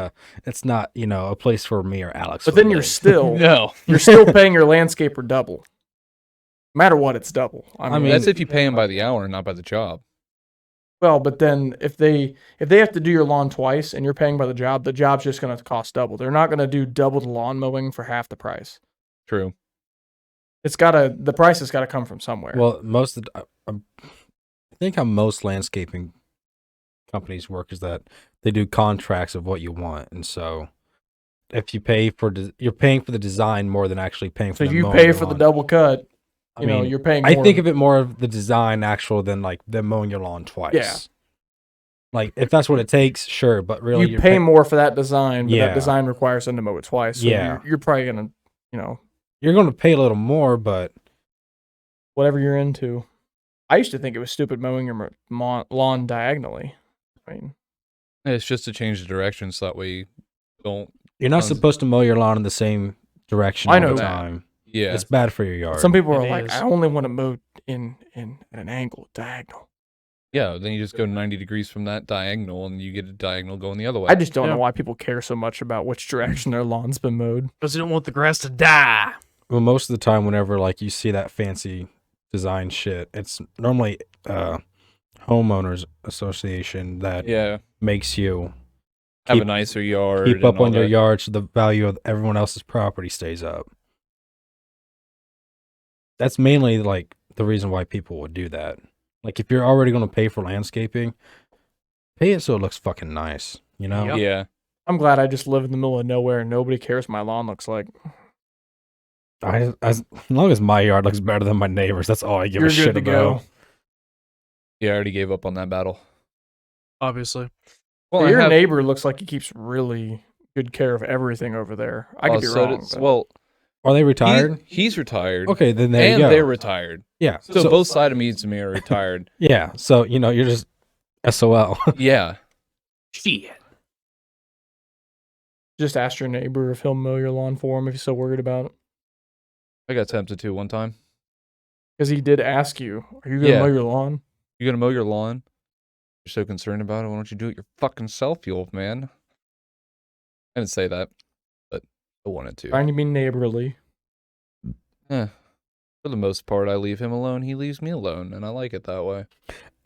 not a place for me or Alex. but to then you're live. still No. you're still paying your landscaper double. No matter what, it's double. I mean, That's if you pay them by the hour and not by the job. well, but then if they have to do your lawn twice and you're paying by the job's just going to cost double. They're not going to do double the lawn mowing for half the price. True. The price has got to come from somewhere. Well, I think how most landscaping companies work is that they do contracts of what you want, and so if you pay for you're paying for the design more than actually paying for. so if the you mowing pay your for the lawn. double cut, I you know, mean, you're paying more. I think of it more of the design actual than like them mowing your lawn twice. Yeah. Like if that's what it takes, sure, but really you pay more for that design, but Yeah. that design requires them to mow it twice. So Yeah. you're probably going to, you're going to pay a little more, but whatever you're into. I used to think it was stupid mowing your lawn diagonally. I mean, It's just to change the direction so that way you don't. you're not Sounds- supposed to mow your lawn in the same direction I all know the that. time. Yeah. It's bad for your yard. some people are It like, is. I only want to mow in at an angle, diagonal. Yeah. Then you just go 90 degrees from that diagonal and you get a diagonal going the other way. I just don't Yeah. know why people care so much about which direction their lawn's been mowed. Because you don't want the grass to die. Well, most of the time, whenever like you see that fancy design shit, it's normally homeowners association that Yeah. makes you Have a keep- nicer yard. keep and up all on your that. yard so the value of everyone else's property stays up. That's mainly like the reason why people would do that. Like if you're already going to pay for landscaping, pay it so it looks fucking nice. You know? Yep. Yeah. I'm glad I just live in the middle of nowhere and nobody cares what my lawn looks like. As long as my yard looks better than my neighbors, that's all I give You're a shit good to about. go. Yeah. I already gave up on that battle. Obviously. So I your have- neighbor looks like he keeps really good care of everything over there. I could be so wrong. does- but- well, Are they retired? he's retired. Okay, then there and you go. they're retired. Yeah. So, both sides of me and me are retired. Yeah. So, you're just SOL. Yeah. Shit. just ask your neighbor if he'll mow your lawn for him if he's so worried about it. I got tempted to one time. Because he did ask you, are you going to Yeah. mow your lawn? You gonna mow your lawn? You're so concerned about it. Why don't you do it your fucking self, you old man? I didn't say that, but I wanted to. Trying to be neighborly. Eh. For the most part, I leave him alone. He leaves me alone, and I like it that way.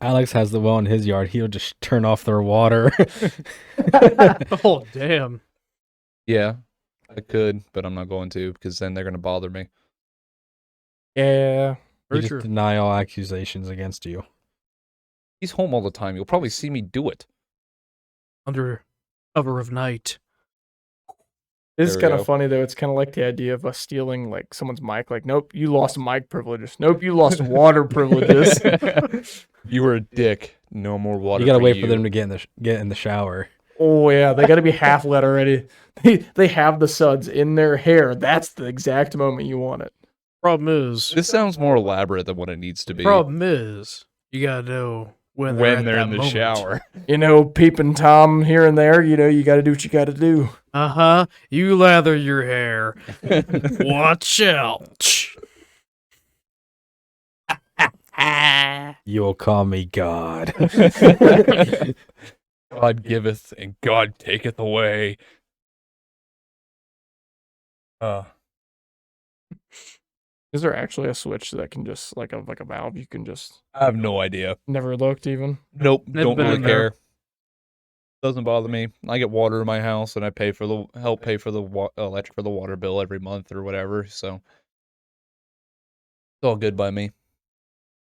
Alex has the well in his yard. He'll just turn off their water. Oh, damn. Yeah, I could, but I'm not going to because then they're gonna bother me. Yeah. You Very just true. deny all accusations against you. He's home all the time. You'll probably see me do it. Under cover of night. This is There we kind of go. funny, though. It's kind of like the idea of us stealing, like, someone's mic. Like, nope, you lost mic privileges. Nope, you lost water privileges. You were a dick. No more water. You gotta wait you. for them to get in the shower. Oh, yeah. They got to be half wet already. They have the suds in their hair. That's the exact moment you want it. Problem is, This sounds more elaborate than what it needs to be. problem is, you gotta know when they're, at When they're that in the moment. shower. You know, peeping Tom here and there, you got to do what you got to do. Uh-huh. You lather your hair. Watch out. You'll call me God. God giveth and God taketh away. Is there actually a switch that can just, like a valve, you can just, I have no idea. never looked even? Nope, Never don't been really in there. care. Doesn't bother me. I get water in my house, and I pay for the electric for the water bill every month or whatever. So it's all good by me.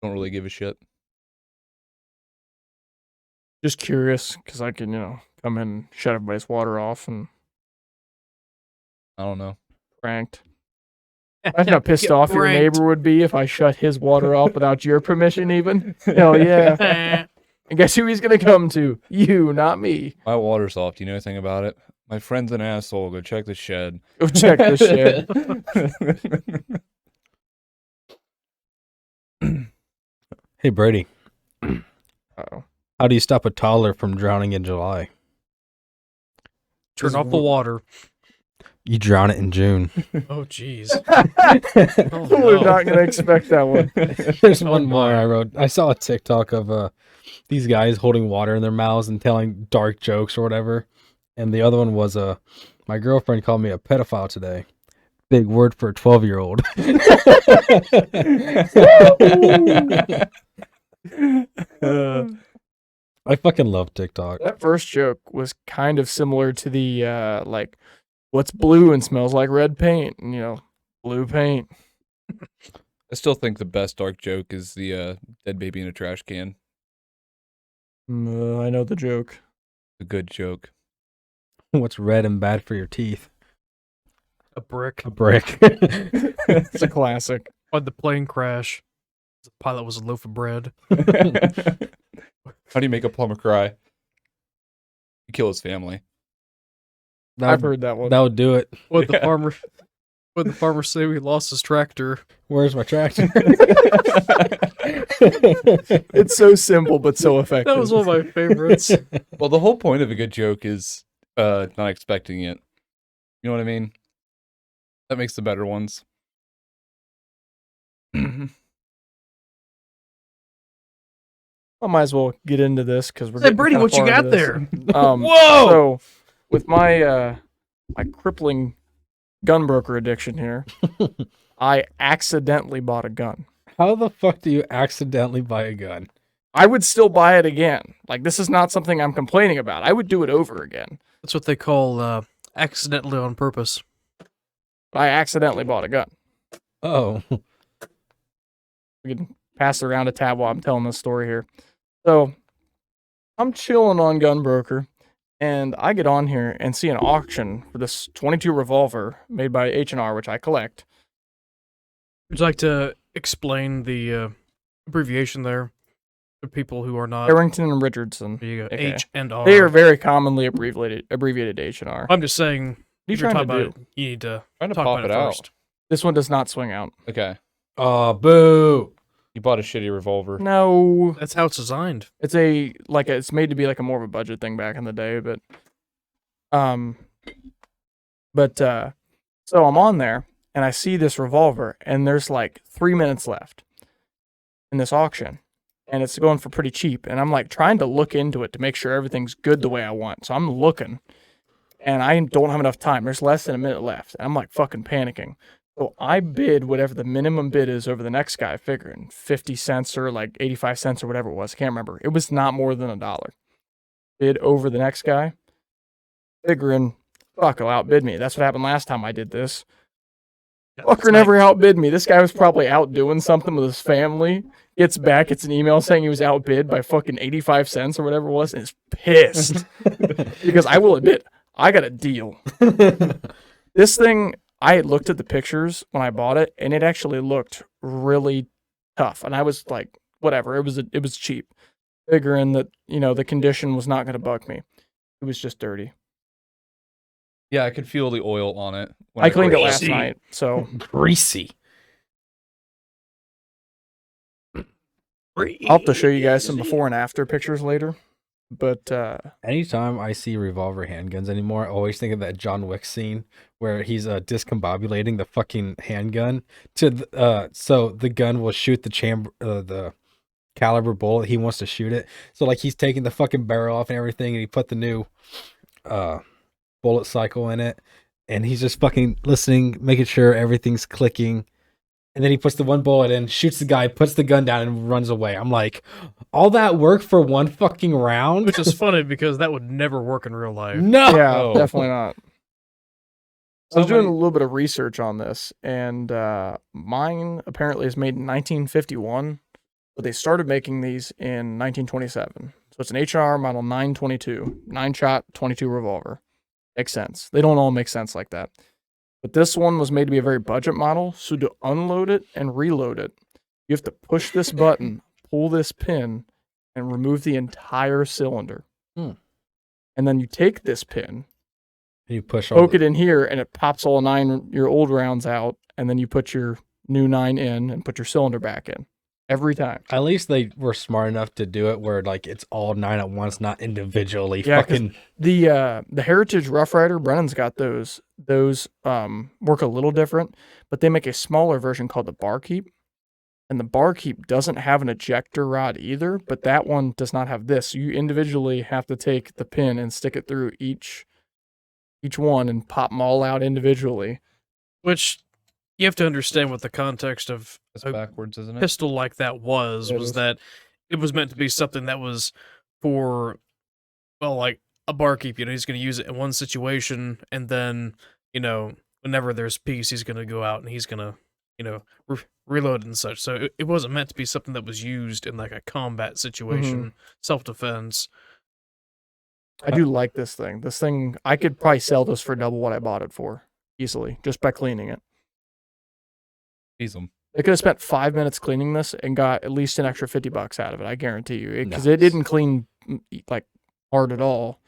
Don't really give a shit. Just curious, because I can, come in and shut everybody's water off and I don't know. pranked. Imagine how pissed Get off your pranked. neighbor would be if I shut his water off without your permission even. Hell yeah. And guess who he's going to come to? You, not me. My water's off. Do you know anything about it? My friend's an asshole. Go check the shed. Go check this shit. Hey, Brady. Uh-oh. How do you stop a toddler from drowning in July? Turn off the water. You drown it in June. Oh, jeez. Oh, We're no. not gonna expect that one. There's Oh one more my. I wrote. I saw a TikTok of these guys holding water in their mouths and telling dark jokes or whatever. And the other one was my girlfriend called me a pedophile today. Big word for a 12-year-old. I fucking love TikTok. That first joke was kind of similar to the like, what's blue and smells like red paint? And, blue paint. I still think the best dark joke is the dead baby in a trash can. I know the joke. A good joke. What's red and bad for your teeth? A brick. A brick. It's a classic. Why'd the plane crash? The pilot was a loaf of bread. How do you make a plumber cry? You kill his family. I've heard that one. That would do it. What'd Yeah. the farmer say we lost his tractor? Where's my tractor? It's so simple but so effective. That was one of my favorites. Well, the whole point of a good joke is not expecting it. You know what I mean? That makes the better ones. I might as well get into this because we're Say, getting Brady, kinda what you far got into this. there? Whoa! So, with my my crippling gun broker addiction here, I accidentally bought a gun. How the fuck do you accidentally buy a gun? I would still buy it again. Like, this is not something I'm complaining about. I would do it over again. That's what they call accidentally on purpose. I accidentally bought a gun. Oh. We can pass around a tab while I'm telling this story here. So, I'm chilling on Gunbroker, and I get on here and see an auction for this 22 revolver made by H&R, which I collect. Would you like to explain the abbreviation there for people who are not? Harrington and Richardson. There you go. Okay. H and R. They are very commonly abbreviated H&R. I'm just saying. What are you If you're trying talking to about do? it, you need to Trying to talk pop about it it out. first. This one does not swing out. Okay. Oh, boo. You bought a shitty revolver. No, That's how it's designed. it's it's made to be like a more of a budget thing back in the day, so I'm on there and I see this revolver and there's like 3 minutes left in this auction and it's going for pretty cheap and I'm like trying to look into it to make sure everything's good the way I want. So I'm looking and I don't have enough time. There's less than a minute left. And I'm like fucking panicking. So I bid whatever the minimum bid is over the next guy, figuring 50 cents or like 85 cents or whatever it was. I can't remember. It was not more than $1. Bid over the next guy, figuring, fuck, he'll outbid me. That's what happened last time I did this. Fucker never outbid me. This guy was probably out doing something with his family. Gets back, gets an email saying he was outbid by fucking 85 cents or whatever it was, and is pissed. Because I will admit, I got a deal. This thing, I had looked at the pictures when I bought it, and it actually looked really tough. And I was like, whatever, it was cheap. Figuring that, the condition was not going to bug me. It was just dirty. Yeah, I could feel the oil on it. when I cleaned it purchased last night, so Greasy. I'll have to show you guys some before and after pictures later. But Anytime I see revolver handguns anymore, I always think of that John Wick scene where he's discombobulating the fucking handgun so the gun will shoot the caliber bullet he wants to shoot it. So like he's taking the fucking barrel off and everything, and he put the new bullet cycle in it, and he's just fucking listening, making sure everything's clicking. And then he puts the one bullet in, shoots the guy, puts the gun down, and runs away. I'm like, all that work for one fucking round? Which is funny because that would never work in real life. No. yeah, Oh. definitely not. I was doing a little bit of research on this, and mine apparently is made in 1951, but they started making these in 1927. So it's an H&R model 922, 9-shot 22 revolver. Makes sense. They don't all make sense like that. But this one was made to be a very budget model, so to unload it and reload it, you have to push this button, pull this pin, and remove the entire cylinder. And then you take this pin, You push all poke it in here, and it pops all 9 your old rounds out, and then you put your new 9 in and put your cylinder back in. every time. At least they were smart enough to do it where like it's all 9 at once, not individually. Yeah, 'cause fucking. The Heritage Rough Rider, Brennan's got those. Those work a little different, but they make a smaller version called the Barkeep. And the Barkeep doesn't have an ejector rod either, but that one does not have this. You individually have to take the pin and stick it through each one and pop them all out individually. Which you have to understand what the context of That's a backwards, isn't it? pistol like that was Yeah, it is. that it was meant to be something that was for, well, like a barkeep. He's going to use it in one situation, and then whenever there's peace, he's going to go out and he's going to reload and such. So it wasn't meant to be something that was used in like a combat situation, self-defense. I do like this thing. This thing, I could probably sell this for double what I bought it for easily, just by cleaning it. Tease them. They could have spent 5 minutes cleaning this and got at least an extra $50 out of it. I guarantee you, because it Nice. didn't clean like hard at all.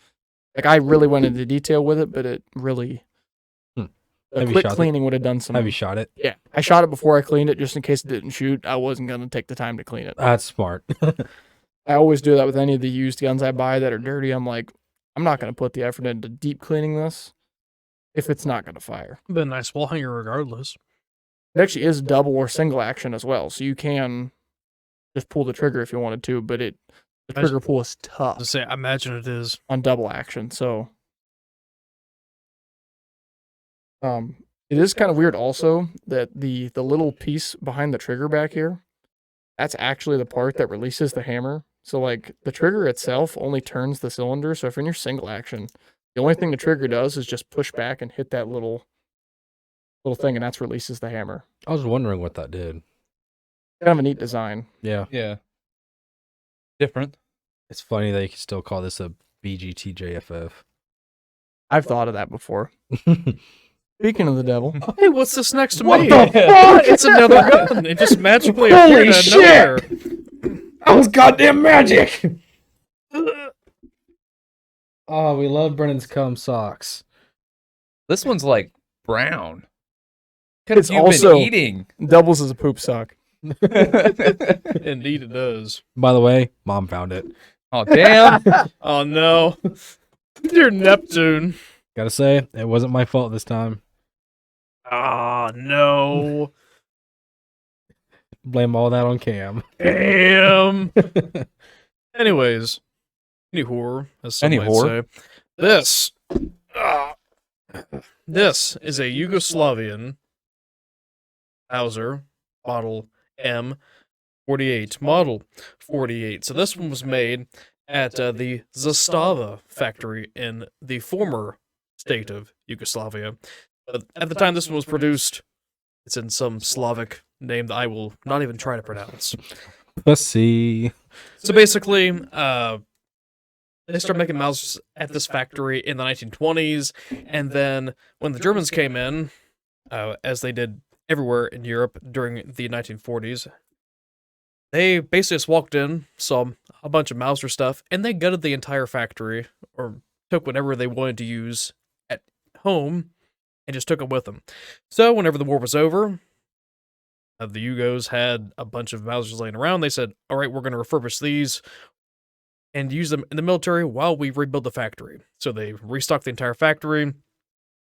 Like I really went into detail with it, but it really a Have you quick shot it? cleaning would have done some. Have you shot it? Yeah, I shot it before I cleaned it just in case it didn't shoot. I wasn't gonna take the time to clean it. That's smart. I always do that with any of the used guns I buy that are dirty. I'm like, I'm not gonna put the effort into deep cleaning this if it's not gonna fire. Been a nice wall hanger regardless. It actually is double or single action as well, so you can just pull the trigger if you wanted to, but the trigger pull is tough To say, I imagine it is. on double action. So, it is kind of weird also that the little piece behind the trigger back here, that's actually the part that releases the hammer. So like the trigger itself only turns the cylinder. So if you're in your single action, the only thing the trigger does is just push back and hit that little thing, and that's releases the hammer. I was wondering what that did. Kind of a neat design. Yeah. Yeah. Different. It's funny that you can still call this a BGT JFF. I've thought of that before. Speaking of the devil, Hey, what's this next to What me? the fuck? It's another gun. It just magically Holy appeared out of shit! nowhere. That was goddamn magic! Oh, we love Brennan's cum socks. This one's like brown. Could It's you also- been eating? doubles as a poop sock. Indeed, it does. By the way, Mom found it. Oh damn! Oh no, dear Neptune. Gotta say, it wasn't my fault this time. Ah, no. Blame all that on Cam. Damn. Anyways, any horror, as some Any might horror? say. This is a Yugoslavian Mauser model M48, model 48. So this one was made at the Zastava factory in the former state of Yugoslavia. But at the time this one was produced, it's in some Slavic name that I will not even try to pronounce. Pussy. So basically, they started making Mausers at this factory in the 1920s, and then when the Germans came in, as they did everywhere in Europe during the 1940s, they basically just walked in, saw a bunch of Mauser stuff, and they gutted the entire factory, or took whatever they wanted to use at home, and just took it with them. So whenever the war was over, the Yugos had a bunch of Mausers laying around. They said, all right, we're going to refurbish these and use them in the military while we rebuild the factory. So they restocked the entire factory,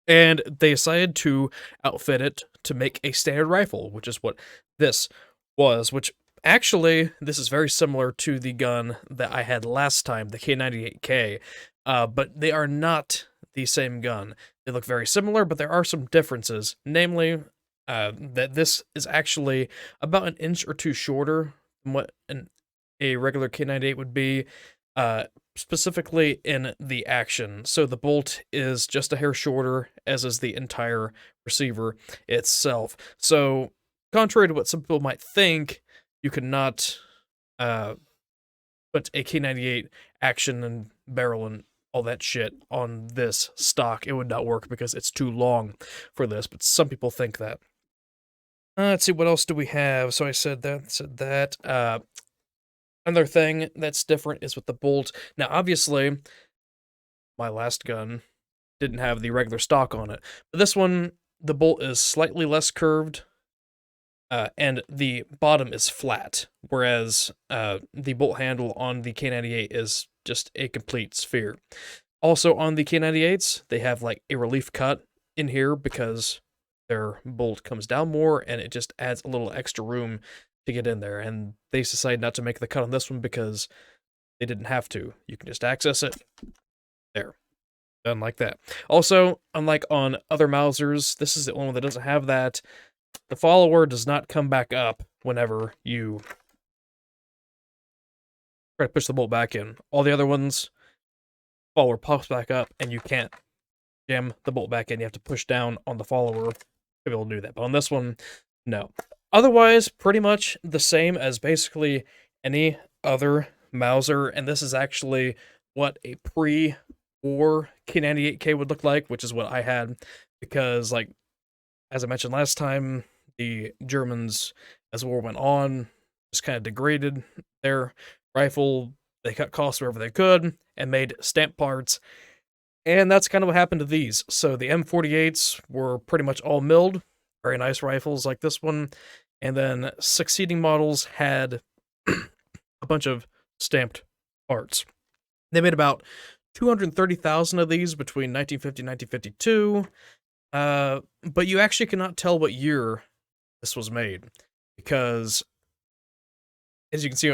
and they decided to outfit it to make a standard rifle, which is what this was, which actually, this is very similar to the gun that I had last time, the K98K, but they are not the same gun. They look very similar, but there are some differences, namely that this is actually about an inch or two shorter than what a regular K98 would be, specifically in the action. So the bolt is just a hair shorter, as is the entire receiver itself. So contrary to what some people might think, you cannot put a K98 action and barrel and all that shit on this stock. It would not work because it's too long for this, but some people think that. Let's see, what else do we have? So I said that. Another thing that's different is with the bolt. Now, obviously, my last gun didn't have the regular stock on it, but this one, the bolt is slightly less curved and the bottom is flat, whereas the bolt handle on the K98 is just a complete sphere. Also on the K98s, they have like a relief cut in here because their bolt comes down more and it just adds a little extra room to get in there. And they decided not to make the cut on this one because they didn't have to. You can just access it. There. Done like that. Also, unlike on other Mausers, this is the only one that doesn't have that. The follower does not come back up whenever you try to push the bolt back in. All the other ones, follower pops back up and you can't jam the bolt back in. You have to push down on the follower to be able to do that. But on this one, no. Otherwise, pretty much the same as basically any other Mauser, and this is actually what a pre-war K98K would look like, which is what I had, because, like, as I mentioned last time, the Germans, as the war went on, just kind of degraded their rifle. They cut costs wherever they could and made stamp parts, and that's kind of what happened to these. So the M48s were pretty much all milled, very nice rifles like this one, and then succeeding models had a bunch of stamped parts. They made about 230,000 of these between 1950 and 1952, but you actually cannot tell what year this was made, because as you can see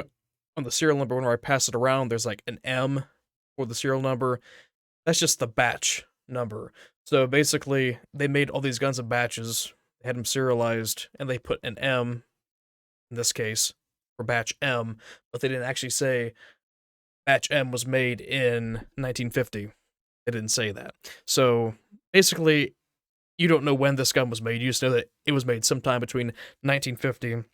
on the serial number, whenever I pass it around, there's like an M for the serial number. That's just the batch number. So basically, they made all these guns in batches, had them serialized, and they put an M, in this case, for batch M, but they didn't actually say batch M was made in 1950. They didn't say that. So basically, you don't know when this gun was made. You just know that it was made sometime between 1950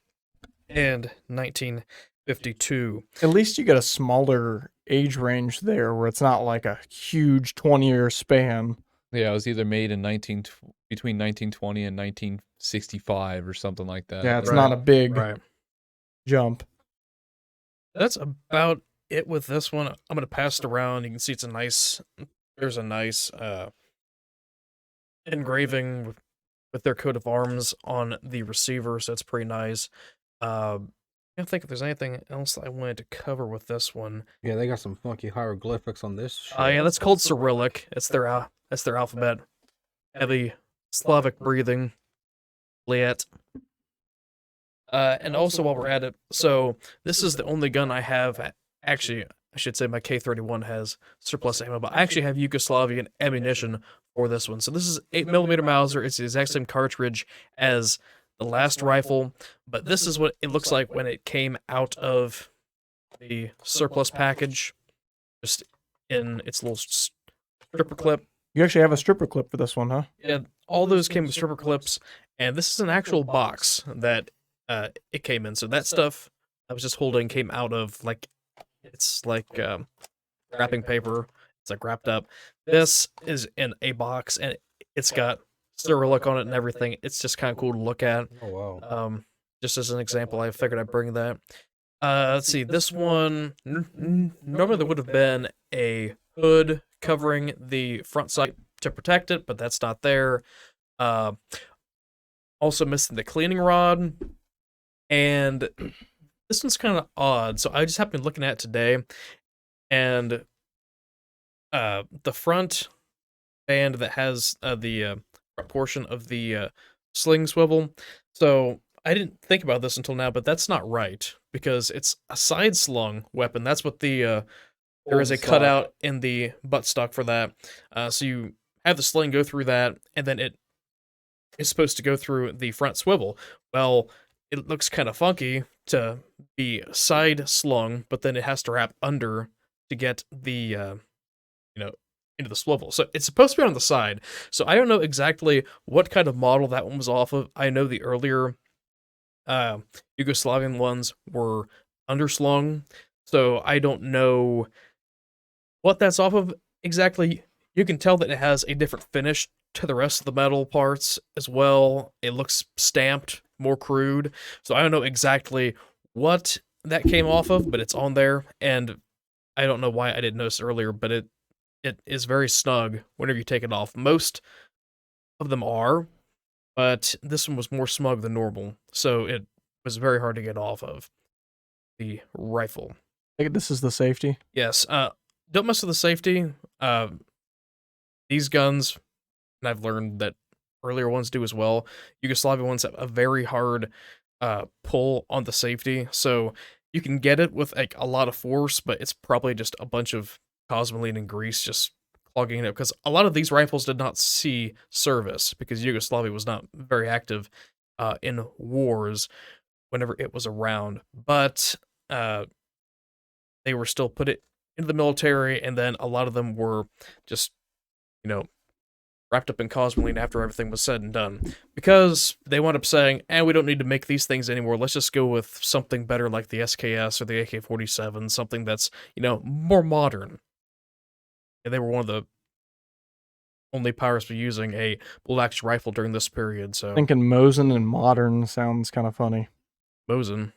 and 1952. At least you get a smaller age range there, where it's not like a huge 20-year span. Yeah, it was either made in between 1920 and 1965 or something like that. Yeah, it's Right. not a big Right. jump. That's about it with this one. I'm going to pass it around. You can see there's a nice engraving with their coat of arms on the receiver, so it's pretty nice. I don't think if there's anything else I wanted to cover with this one. Yeah, they got some funky hieroglyphics on this shit. Yeah, that's called Cyrillic. It's their alphabet. Heavy Slavic breathing. Liet. And also while we're at it, so this is the only gun I have. Actually, I should say my K31 has surplus ammo, but I actually have Yugoslavian ammunition for this one. So this is 8mm Mauser. It's the exact same cartridge as the last rifle, but this is what it looks like when it came out of the surplus package, just in its little stripper clip. You actually have a stripper clip for this one, huh? Yeah, all those came with stripper clips, and this is an actual box that it came in. So that stuff I was just holding came out of, like, it's like wrapping paper. It's like wrapped up. This is in a box, and it's got Cyrillic on it and everything. It's just kind of cool to look at. Oh, wow. Just as an example, I figured I'd bring that. Let's see, this one, normally there would have been a hood covering the front side to protect it, but that's not there. Also missing the cleaning rod, and this one's kind of odd. So I just happened to be looking at it today, and the front band that has the front portion of the sling swivel. So I didn't think about this until now, but that's not right, because it's a side slung weapon. That's what the there is a cutout in the buttstock for that. So you have the sling go through that, and then it is supposed to go through the front swivel. Well, it looks kind of funky to be side slung, but then it has to wrap under to get the into the swivel. So it's supposed to be on the side. So I don't know exactly what kind of model that one was off of. I know the earlier Yugoslavian ones were underslung, so I don't know what that's off of exactly. You can tell that it has a different finish to the rest of the metal parts as well. It looks stamped, more crude. So I don't know exactly what that came off of, but it's on there, and I don't know why I didn't notice earlier, but it is very snug whenever you take it off. Most of them are, but this one was more smug than normal, so it was very hard to get off of the rifle. I think this is the safety. Yes, don't mess with the safety. These guns, and I've learned that earlier ones do as well. Yugoslavia ones have a very hard pull on the safety, so you can get it with like a lot of force, but it's probably just a bunch of cosmoline and grease just clogging it up. Because a lot of these rifles did not see service because Yugoslavia was not very active in wars whenever it was around, but they were still put it into the military, and then a lot of them were just, wrapped up in cosmoline after everything was said and done. Because they wound up saying, we don't need to make these things anymore. Let's just go with something better like the SKS or the AK-47, something that's, more modern. And they were one of the only powers for using a bolt-action rifle during this period, so... Thinking Mosin and modern sounds kind of funny. Mosin.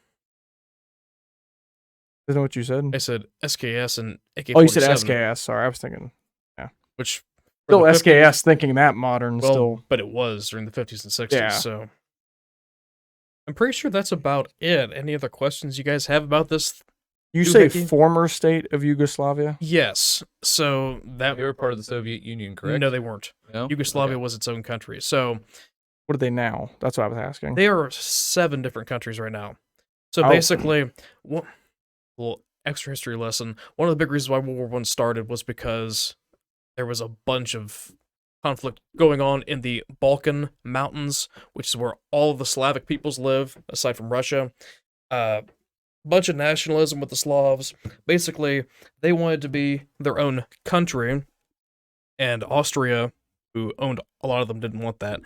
Isn't that what you said? I said SKS and AK-47. Oh, you said SKS. Sorry, I was thinking. Which... Still for the SKS, 50s, thinking that modern well, still. but it was during the 50s and 60s, Yeah. so... I'm pretty sure that's about it. Any other questions you guys have about this? You say Doohickey? former state of Yugoslavia? Yes. So that... They were part of the Soviet Union, correct? No, they weren't. No? Yugoslavia Okay. was its own country. So What are they now? That's what I was asking. they are 7 different countries right now. So Oh. basically, well, extra history lesson. One of the big reasons why World War I started was because there was a bunch of conflict going on in the Balkan Mountains, which is where all of the Slavic peoples live, aside from Russia. Bunch of nationalism with the Slavs. Basically, they wanted to be their own country, and Austria, who owned a lot of them, didn't want that.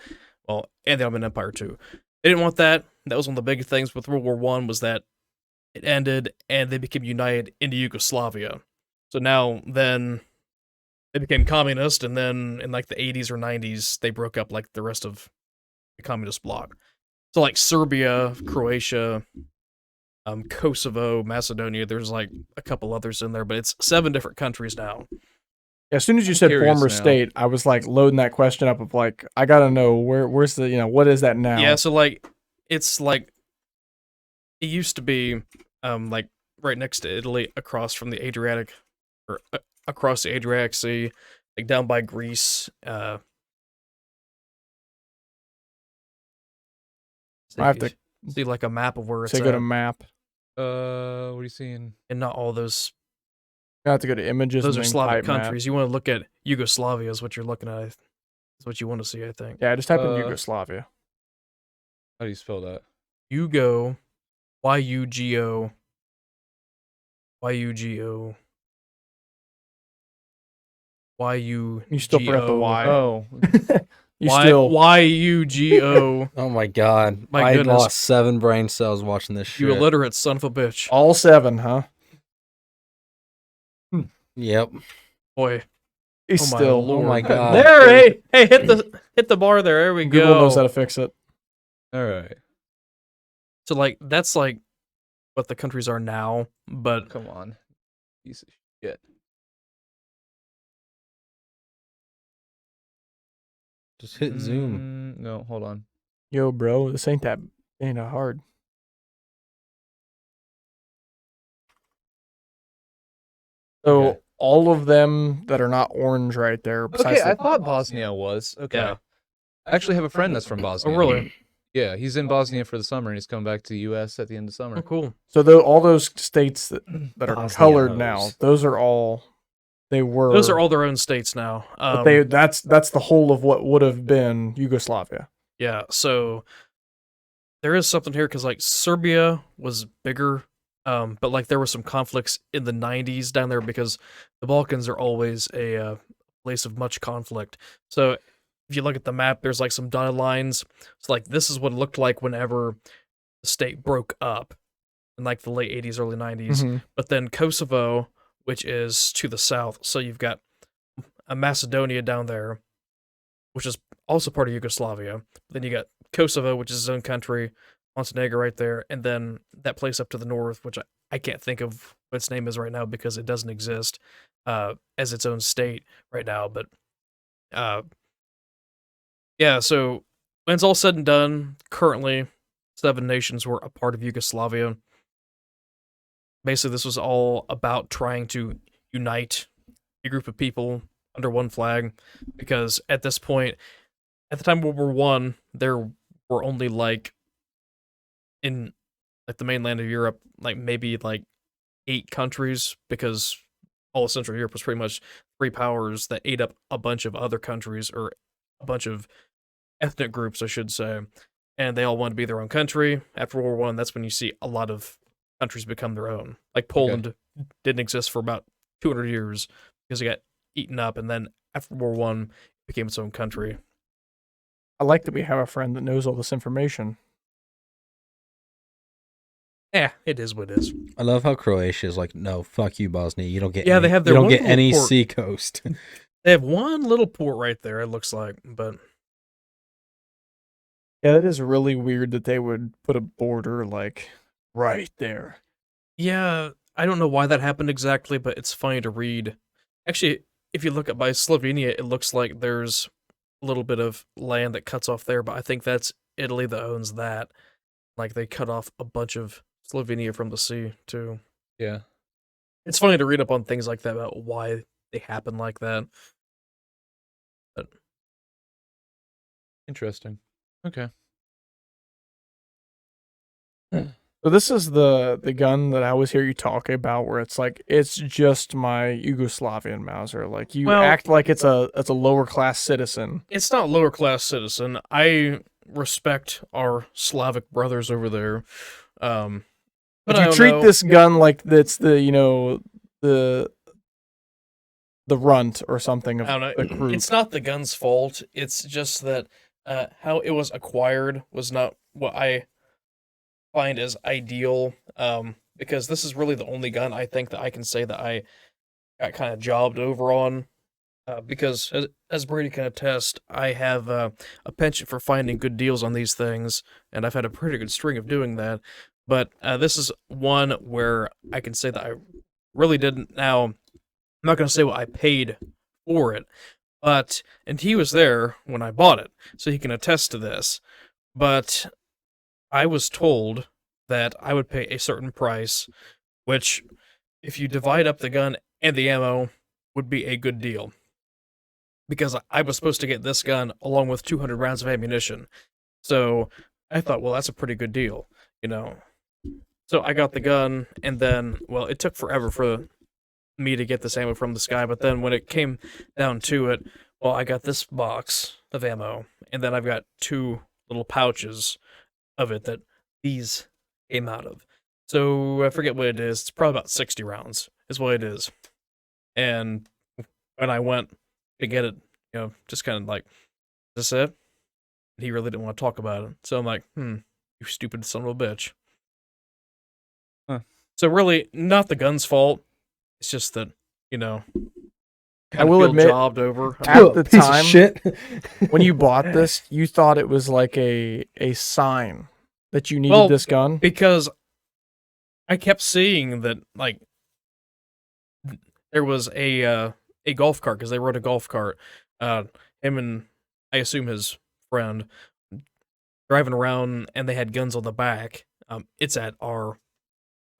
Well, and the Ottoman Empire too. They didn't want that. That was one of the big things with World War I, was that it ended and they became united into Yugoslavia. So now, then, they became communist, and then in like the 80s or 90s, they broke up like the rest of the communist bloc. So like Serbia, Croatia, Kosovo, Macedonia, there's like a couple others in there, but it's 7 different countries now. As soon as you said curious former now. state, I was like loading that question up of like, I gotta know where's the, what is that now? Yeah, so like, it's like, it used to be like right next to Italy, across from the Adriatic, or across the Adriatic Sea, like down by Greece. I have to see like a map of where it's say go to at, map. What are you seeing? and not all those. I have to go to images. Those and are then Slavic type map. countries. You want to look at Yugoslavia is what you're looking at. Is what you want to see, I think. Yeah, just type in Uh, Yugoslavia. How do you spell that? Yugo, Y-U-G-O, Y-U-G-O, Y-U. You still forgot the Y. Oh, You still Y-U-G-O. Oh my god. My I goodness. lost 7 brain cells watching this shit. You illiterate son of a bitch. all 7, huh? Yep. Boy. He's Oh my still. lord. Oh my god. There, hey, hit the bar there. There we Google go. knows how to fix it. all right. So like that's like what the countries are now, but Come on, piece of shit. Just hit zoom. No, hold on. Yo, bro, this ain't that hard. So Okay. all of them that are not orange right there. Besides Okay, I the- thought Bosnia was. Okay. Yeah. I actually have a friend that's from Bosnia. oh really? Yeah, he's in Bosnia for the summer, and he's coming back to the U.S. at the end of summer. Oh cool. So all those states that are Bosnia colored knows. now, those are all they were. Those are all their own states now. But that's the whole of what would have been Yugoslavia. Yeah, so there is something here because like Serbia was bigger, but like there were some conflicts in the 90s down there because the Balkans are always a place of much conflict. So if you look at the map, there's like some dotted lines. It's like this is what it looked like whenever the state broke up in like the late 80s, early 90s. Mhm. But then Kosovo, which is to the south, so you've got a Macedonia down there, which is also part of Yugoslavia. Then you got Kosovo, which is its own country, Montenegro right there, and then that place up to the north, which I can't think of what its name is right now because it doesn't exist as its own state right now. But yeah, so when it's all said and done, currently 7 nations were a part of Yugoslavia. Basically, this was all about trying to unite a group of people under one flag, because at this point, at the time of World War One, there were only in the mainland of Europe, maybe 8 countries, because all of Central Europe was pretty much 3 powers that ate up a bunch of other countries, or a bunch of ethnic groups, I should say, and they all wanted to be their own country. After World War One, that's when you see a lot of countries become their own. Like Poland didn't exist for about 200 years because it got eaten up, and then after World War One, it became its own country. I like that we have a friend that knows all this information. Yeah, it is what it is. I love how Croatia is like, no, fuck you, Bosnia. You don't get Yeah, any, they have their you don't one get little any port. sea coast. They have one little port right there, it looks like, but Yeah, it is really weird that they would put a border right there. yeah, I don't know why that happened exactly, but it's funny to read. Actually, if you look at by Slovenia, it looks like there's a little bit of land that cuts off there, but I think that's Italy that owns that. Like, they cut off a bunch of Slovenia from the sea, too. Yeah. It's funny to read up on things like that about why they happen like that. But Interesting. Okay. So this is the gun that I always hear you talk about, where it's like, it's just my Yugoslavian Mauser. Like, you Well- act like it's a lower class citizen. it's not lower class citizen. I respect our Slavic brothers over there. But I you don't treat know. this gun like that's the runt or something of I don't know. the group. It's not the gun's fault. It's just that how it was acquired was not what I find as ideal. Because this is really the only gun I think that I can say that I got kind of jobbed over on. Because as Brady can attest, I have a penchant for finding good deals on these things, and I've had a pretty good string of doing that. But this is one where I can say that I really didn't. Now, I'm not going to say what I paid for it, and he was there when I bought it, so he can attest to this. But I was told that I would pay a certain price, which, if you divide up the gun and the ammo, would be a good deal. Because I was supposed to get this gun along with 200 rounds of ammunition. So I thought, well, that's a pretty good deal, you know. So I got the gun, and then, well, it took forever for me to get this ammo from this guy, but then when it came down to it, well, I got this box of ammo, and then I've got 2 little pouches of it that these came out of. So I forget what it is. It's probably about 60 rounds is what it is. And when I went to get it, just kind of like, is this it? He really didn't want to talk about it. So I'm like, you stupid son of a bitch. Huh. So really, not the gun's fault. It's just that, I will admit, jobbed over. at the Piece of time, shit. when you bought this, you thought it was like a sign that you needed Well, this gun. Because I kept seeing that, there was a golf cart, because they rode a golf cart. Him and, I assume, his friend driving around, and they had guns on the back. It's at our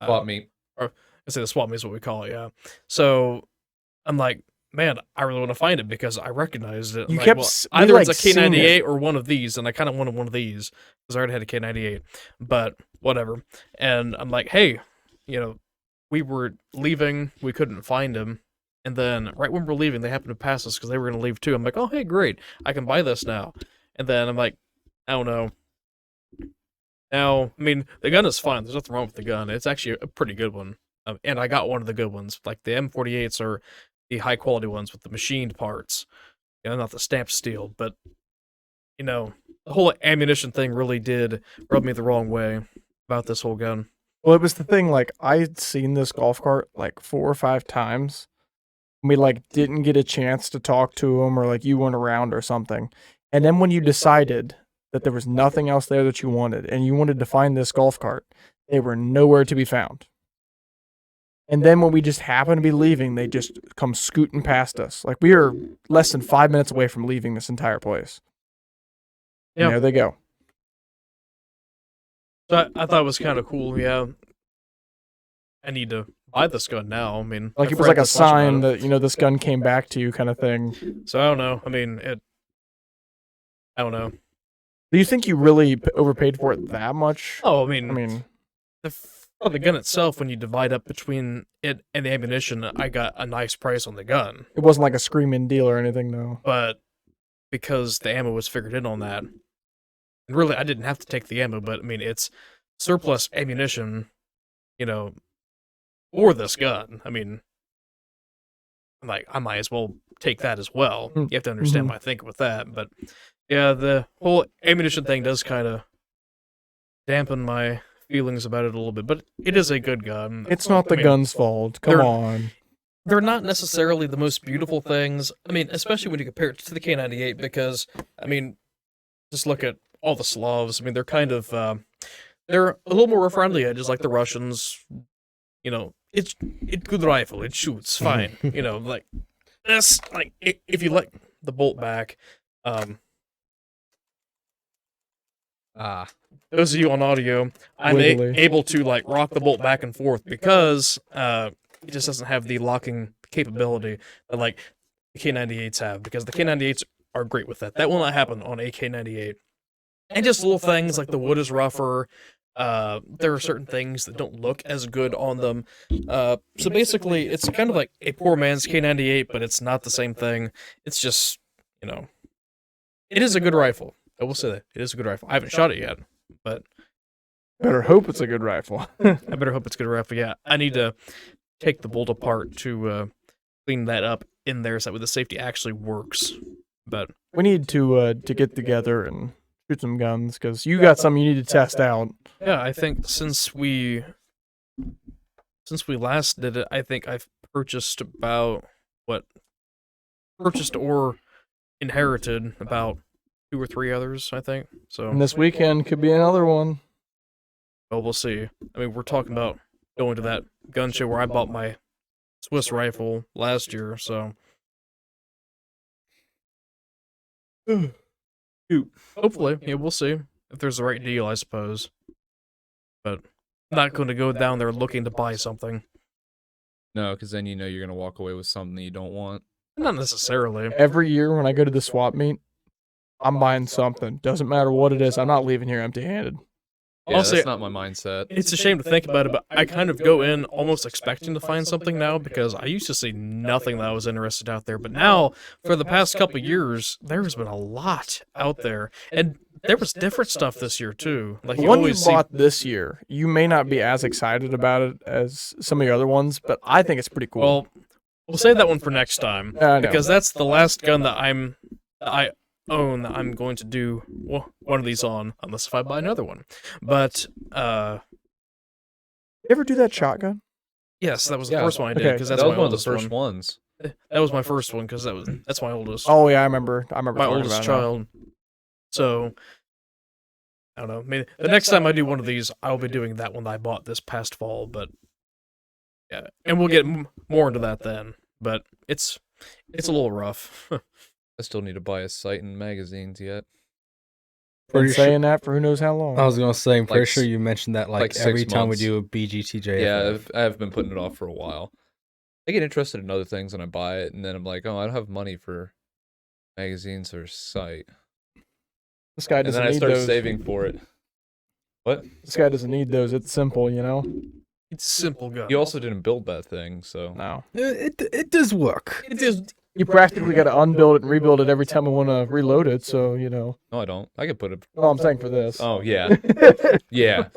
Swap meet. I say the swap meet is what we call it, yeah. So I'm like, man, I really want to find it because I recognized it. I'm You like, kept well, s- we, either like, it's a seen it. K98 or one of these, and I kind of wanted one of these because I already had a K98. But whatever. And I'm like, hey, we were leaving, we couldn't find him. And then right when we're leaving, they happened to pass us because they were going to leave too. I'm like, oh, hey, great. I can buy this now. And then I'm like, I don't know. Now, I mean, the gun is fine. There's nothing wrong with the gun. It's actually a pretty good one. And I got one of the good ones. Like, the M48s are the high-quality ones with the machined parts. Not the stamped steel. But, the whole ammunition thing really did rub me the wrong way about this whole gun. Well, it was the thing, I'd seen this golf cart 4 or 5 times. We didn't get a chance to talk to him, or you weren't around or something. And then when you decided that there was nothing else there that you wanted, and you wanted to find this golf cart, they were nowhere to be found. And then when we just happened to be leaving, they just come scooting past us. We are less than 5 minutes away from leaving this entire place. And Yeah. there they go. So I thought it was kind of cool. Yeah, I need to buy this gun now. I mean, Like I've it was read like a this much about sign it. that, you know, this gun came back to you kind of thing. So I don't know. I mean, I don't know. Do you think you really overpaid for it that much? Oh, I mean, for the gun itself, when you divide up between it and the ammunition, I got a nice price on the gun. it wasn't like a screaming deal or anything, though. But because the ammo was figured in on that, and really, I didn't have to take the ammo. But I mean, it's surplus ammunition, you know, for this gun. I mean, like I might as well take that as well. You have to understand my thinking with that. But yeah, the whole ammunition thing does kind of dampen my feelings about it a little bit. But it is a good gun. It's not the I mean, gun's fault. Come they're- on. They're not necessarily the most beautiful things. I mean, especially when you compare it to the K98, because I mean, just look at all the Slavs. I mean, they're kind of they're a little more rough around the edges, like the Russians. You know, it's good rifle. It shoots fine. You know, like this. Like if you let the bolt back, those of you on audio, I'm Wiggly. able to like rock the bolt back and forth because it just doesn't have the locking capability that like the K98s have, because the K98s are great with that. That will not happen on a K98. And just little things like the wood is rougher. There are certain things that don't look as good on them. So basically, it's kind of like a poor man's K98, but it's not the same thing. It's just, you know, it is a good rifle. I will say that it is a good rifle. I haven't shot it yet, but Better hope it's a good rifle. I better hope it's a good rifle. Yeah, I need to take the bolt apart to clean that up in there so that way the safety actually works. But We need to get together and shoot some guns, because you got some you need to test out. yeah, I think since we last did it, I think I've purchased or inherited about 2 or 3 others, I think. So And this weekend could be another one. well, we'll see. I mean, we're talking about going to that gun show where I bought my Swiss rifle last year, so hopefully, yeah, we'll see if there's the right deal, I suppose. But I'm not going to go down there looking to buy something. No, because then you know you're gonna walk away with something you don't want. Not necessarily. Every year when I go to the swap meet, I'm buying something. Doesn't matter what it is. I'm not leaving here empty-handed. Yeah, Honestly, that's not my mindset. it's a shame to think about it, but I kind of go in almost expecting to find something now, because I used to see nothing that I was interested out there. But now, for the past couple of years, there's been a lot out there. And there was different stuff this year, too. Like, The you one you always see. bought this year, you may not be as excited about it as some of your other ones, but I think it's pretty cool. Well, we'll save that one for next time, I know. because that's the last gun that I own that I'm going to do one of these on, unless if I buy another one. But You ever do that shotgun? yes, that was the Yeah. first one I did, Okay. because That that's was my one of the oldest first one. ones. That was my first one, because that's my oldest. Oh yeah, I remember. I remember My talking oldest about it now. child. So I don't know. Maybe the next time I do one of these, I'll be doing that one that I bought this past fall. But yeah, and we'll get more into that then. But it's a little rough. I still need to buy a sight and magazines yet. Been Pretty sure- saying that for who knows how long. I was gonna say, I'm pretty Like sure you mentioned that like, like 6 every time we months. do a BGT JFFed. Yeah, I've been putting it off for a while. I get interested in other things and I buy it, and then I'm like, oh, I don't have money for magazines or site. This guy And doesn't then I need start those. saving for it. What? This guy doesn't need those. It's simple, you know. It's a simple gun. You also didn't build that thing, so. No, It does work. It is. you practically got to unbuild it and rebuild it every time we want to reload it. So you know. No, I don't. I could put it. Well, I'm saying for this. Oh, yeah. Yeah.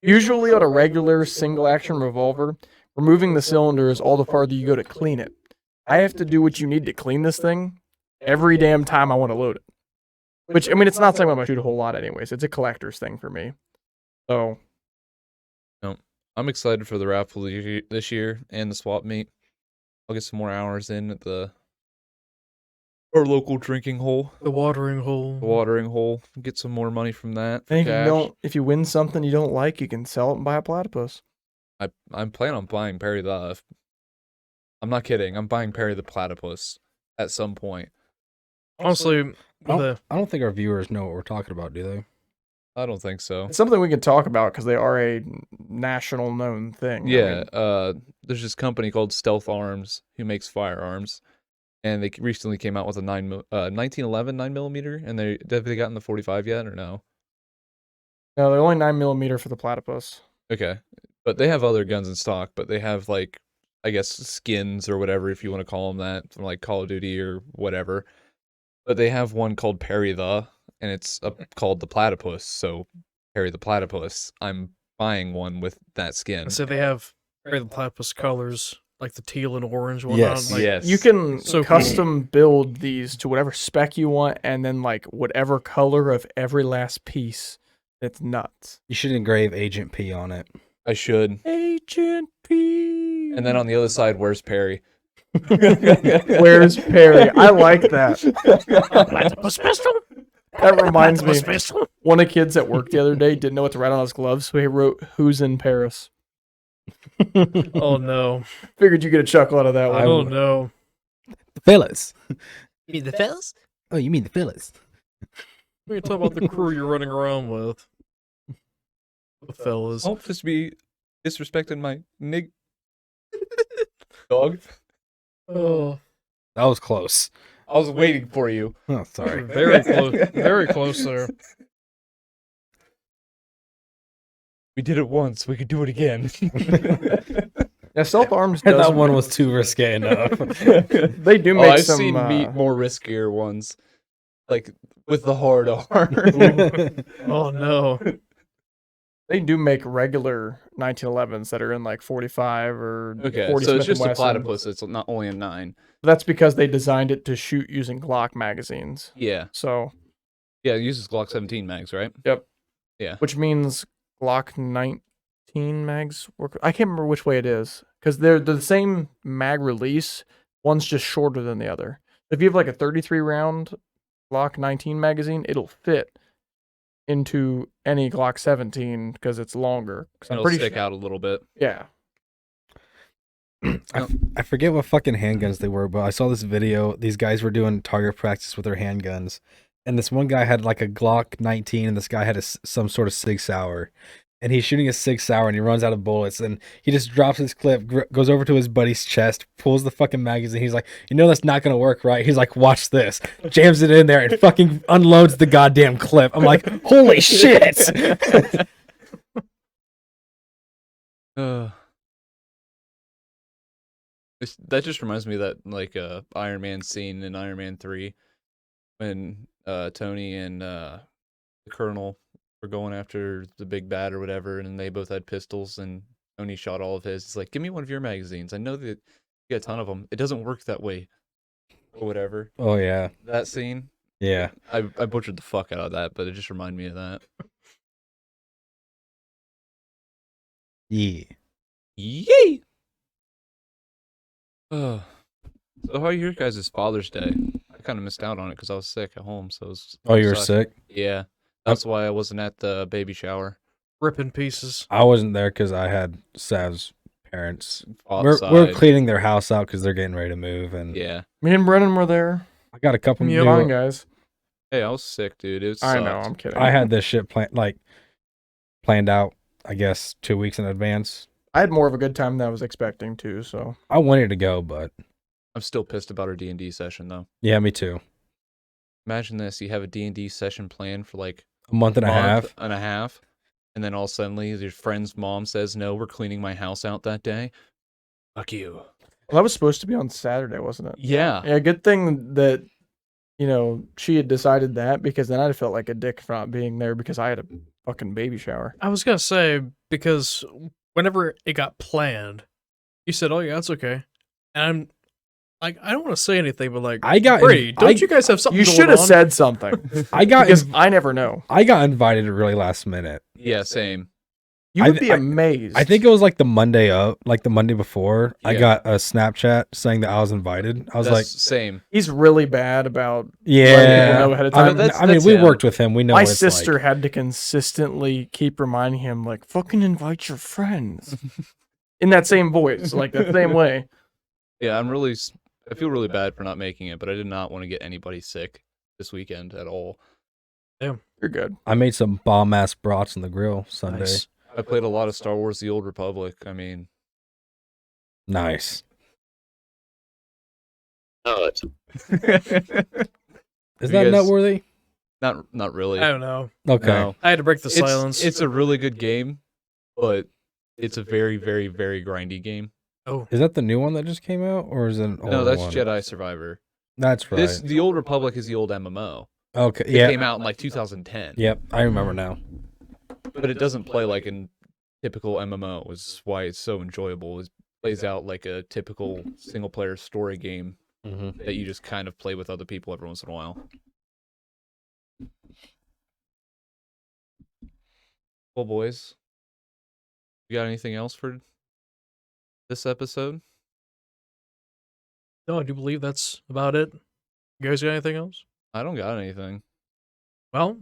Usually on a regular single action revolver, removing the cylinder is all the farther you go to clean it. I have to do what you need to clean this thing every damn time I want to load it. Which, I mean, it's not something I'm going to shoot a whole lot anyways. It's a collector's thing for me. So, I'm excited for the raffle this year and the swap meet. I'll get some more hours in at our local drinking hole, The watering hole. the watering hole. Get some more money from that. For and cash. if you win something you don't like, you can sell it and buy a platypus. I'm planning on buying Perry the. I'm not kidding. I'm buying Perry the platypus at some point. Honestly, I with don't, I don't think our viewers know what we're talking about, do they? I don't think so. It's something we can talk about because they are a national known thing. I Yeah, mean, there's this company called Stealth Arms who makes firearms, and they recently came out with a 1911 9mm, and have they gotten the 45 yet or no? no, they're only 9mm for the platypus. Okay, but they have other guns in stock, but they have like, I guess, skins or whatever, if you want to call them that, from like Call of Duty or whatever. But they have one called Perry and it's called the Platypus. So Perry the Platypus. I'm buying one with that skin. so they have the platypus colors, like the teal and orange one. Yes. Like, Yes. You can So cool. custom build these to whatever spec you want, and then like whatever color of every last piece. It's nuts. You should engrave Agent P on it. I should. Agent P. And then on the other side, where's Perry? Where's Perry? I like that. platypus pistol. That reminds me. Platypus pistol. One of the kids at work the other day didn't know what to write on his gloves, so he wrote "Who's in Paris." Oh no. Figured you get a chuckle out of that one. Oh no. The fellas. You mean the fellas? Oh, you mean the fellas? We can talk about the crew you're running around with. The fellas. Don't just be disrespecting my dog. Oh, That was close. I was waiting for you. Oh, sorry. very close. Very close there. We did it once. We could do it again. Yeah, Stealth Arms That does. one was too risque enough. They do make I've some. seen more riskier ones, like with the hard R. Oh no. They do make regular 1911s that are in like 45 or Okay, 40 so it's Smith just and a Wesson. platypus. It's not only a 9. That's because they designed it to shoot using Glock magazines. Yeah, So, yeah. It uses Glock 17 mags, right? which means Glock 19 mags work. I can't remember which way it is because they're the same mag release. One's just shorter than the other. If you have like a 33 round Glock 19 magazine, it'll fit into any Glock 17 because it's longer. 'Cause I'm It'll pretty stick sure. out a little bit. Yeah. I forget what fucking handguns they were, but I saw this video. These guys were doing target practice with their handguns, and this one guy had like a Glock 19, and this guy had some sort of Sig Sauer, and he's shooting a Sig Sauer, and he runs out of bullets, and he just drops his clip, goes over to his buddy's chest, pulls the fucking magazine. He's like, "You know that's not gonna work, right?" He's like, "Watch this," jams it in there, and fucking unloads the goddamn clip. I'm like, "Holy shit!" That just reminds me of that like Iron Man scene in Iron Man 3 when Tony and the Colonel were going after the big bad or whatever, and they both had pistols, and Tony shot all of his. It's like, give me one of your magazines. I know that you got a ton of them. It doesn't work that way, or whatever. Oh yeah, That scene, yeah. I butchered the fuck out of that, but it just reminded me of that. Yeah. Yay! So how are your guys' Father's Day? I kind of missed out on it because I was sick at home, so it was. Oh, you were sucked. sick? Yeah, that's why I wasn't at the baby shower. Rip in pieces. I wasn't there because I had Sav's parents. Father's We're side. cleaning their house out because they're getting ready to move, and Yeah. Me and Brennan were there. I got a couple Yeah, new. fine, guys. Hey, I was sick, dude. It I know. sucked. I'm kidding. I had this shit planned out, I guess, 2 weeks in advance. I had more of a good time than I was expecting to. So I wanted to go, but I'm still pissed about our D&D session though. yeah, me too. Imagine this: you have a D&D session planned for like A month and a half. and a half, and then all suddenly your friend's mom says, "No, we're cleaning my house out that day." Fuck you. well, that was supposed to be on Saturday, wasn't it? Yeah. Yeah. Good thing that she had decided that because then I'd have felt like a dick for not being there because I had a fucking baby shower. I was gonna say because whenever it got planned, you said, "Oh yeah, that's okay," and I'm like, I don't want to say anything, but like, I got Brady, don't you guys have something? You going should have on? said something I got because I never know. I got invited really last minute. Yeah. Same. You I would th- be I- amazed. I think it was like the Monday before. I Yeah. got a Snapchat saying that I was invited. I was That's like, same. he's really bad about letting yeah. people know ahead of I time. mean, That's we him. worked with him. We know My what it's sister like. had to consistently keep reminding him, like, fucking invite your friends. In that same voice, like the same way. Yeah, I feel really bad for not making it, but I did not want to get anybody sick. this weekend at all. You're good. I made some bomb ass brats on the grill Sunday. Nice. I played a lot of Star Wars: The Old Republic. I mean, Nice. Nut. Is You that guys- noteworthy? not really. I don't know. Okay. No. I had to break the silence. It's a really good game, but it's a very, very, very grindy game. Is that the new one that just came out, or is it an older No, that's one? Jedi Survivor. That's right. The Old Republic is the old MMO. Okay. It Yeah. came out in like 2010. Yep. I remember now. But it doesn't play like a typical MMO, which is why it's so enjoyable. It plays out like a typical single player story game Mm-hmm. that you just kind of play with other people every once in a while. Well, boys, you got anything else for this episode? No, I do believe that's about it. You guys got anything else? I don't got anything. Well,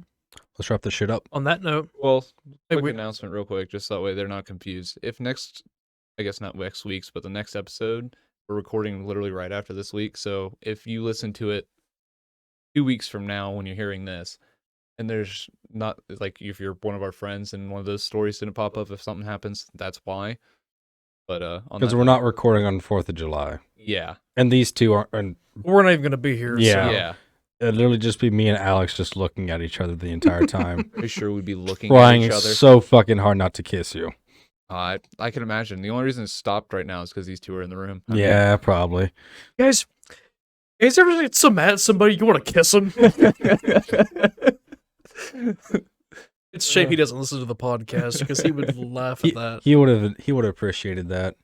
Let's wrap this shit up. on that note, Well, Hey, quick we- announcement real quick, just that way they're not confused. If I guess not next week's, but the next episode, we're recording literally right after this week. So if you listen to it 2 weeks from now when you're hearing this, and there's not, like, if you're one of our friends and one of those stories didn't pop up, if something happens, that's why. But, on Because that we're note- not recording on 4th of July. Yeah. And these two aren't. And we're not even going to be here. Yeah. So. Yeah. it'd literally just be me and Alex just looking at each other the entire time. Pretty sure we'd be looking Trying at each other. so fucking hard not to kiss you. I can imagine. The only reason it's stopped right now is because these two are in the room. I mean, Yeah, probably. Guys ever get so mad at somebody you want to kiss them? It's a shame he doesn't listen to the podcast because he would laugh at that. He would have appreciated that.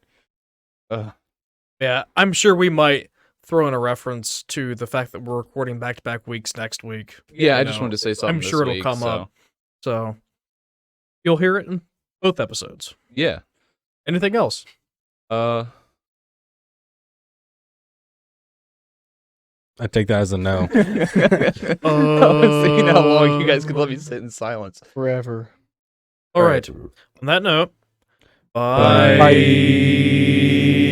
Yeah, I'm sure we might throw in a reference to the fact that we're recording back-to-back weeks next week. Yeah, I You just know, wanted to say something. I'm this sure it'll week, come so, up. So you'll hear it in both episodes. Yeah. Anything else? I take that as a no. I was seeing how long you guys could let me sit in silence. Forever. All right. On that note, Bye. bye.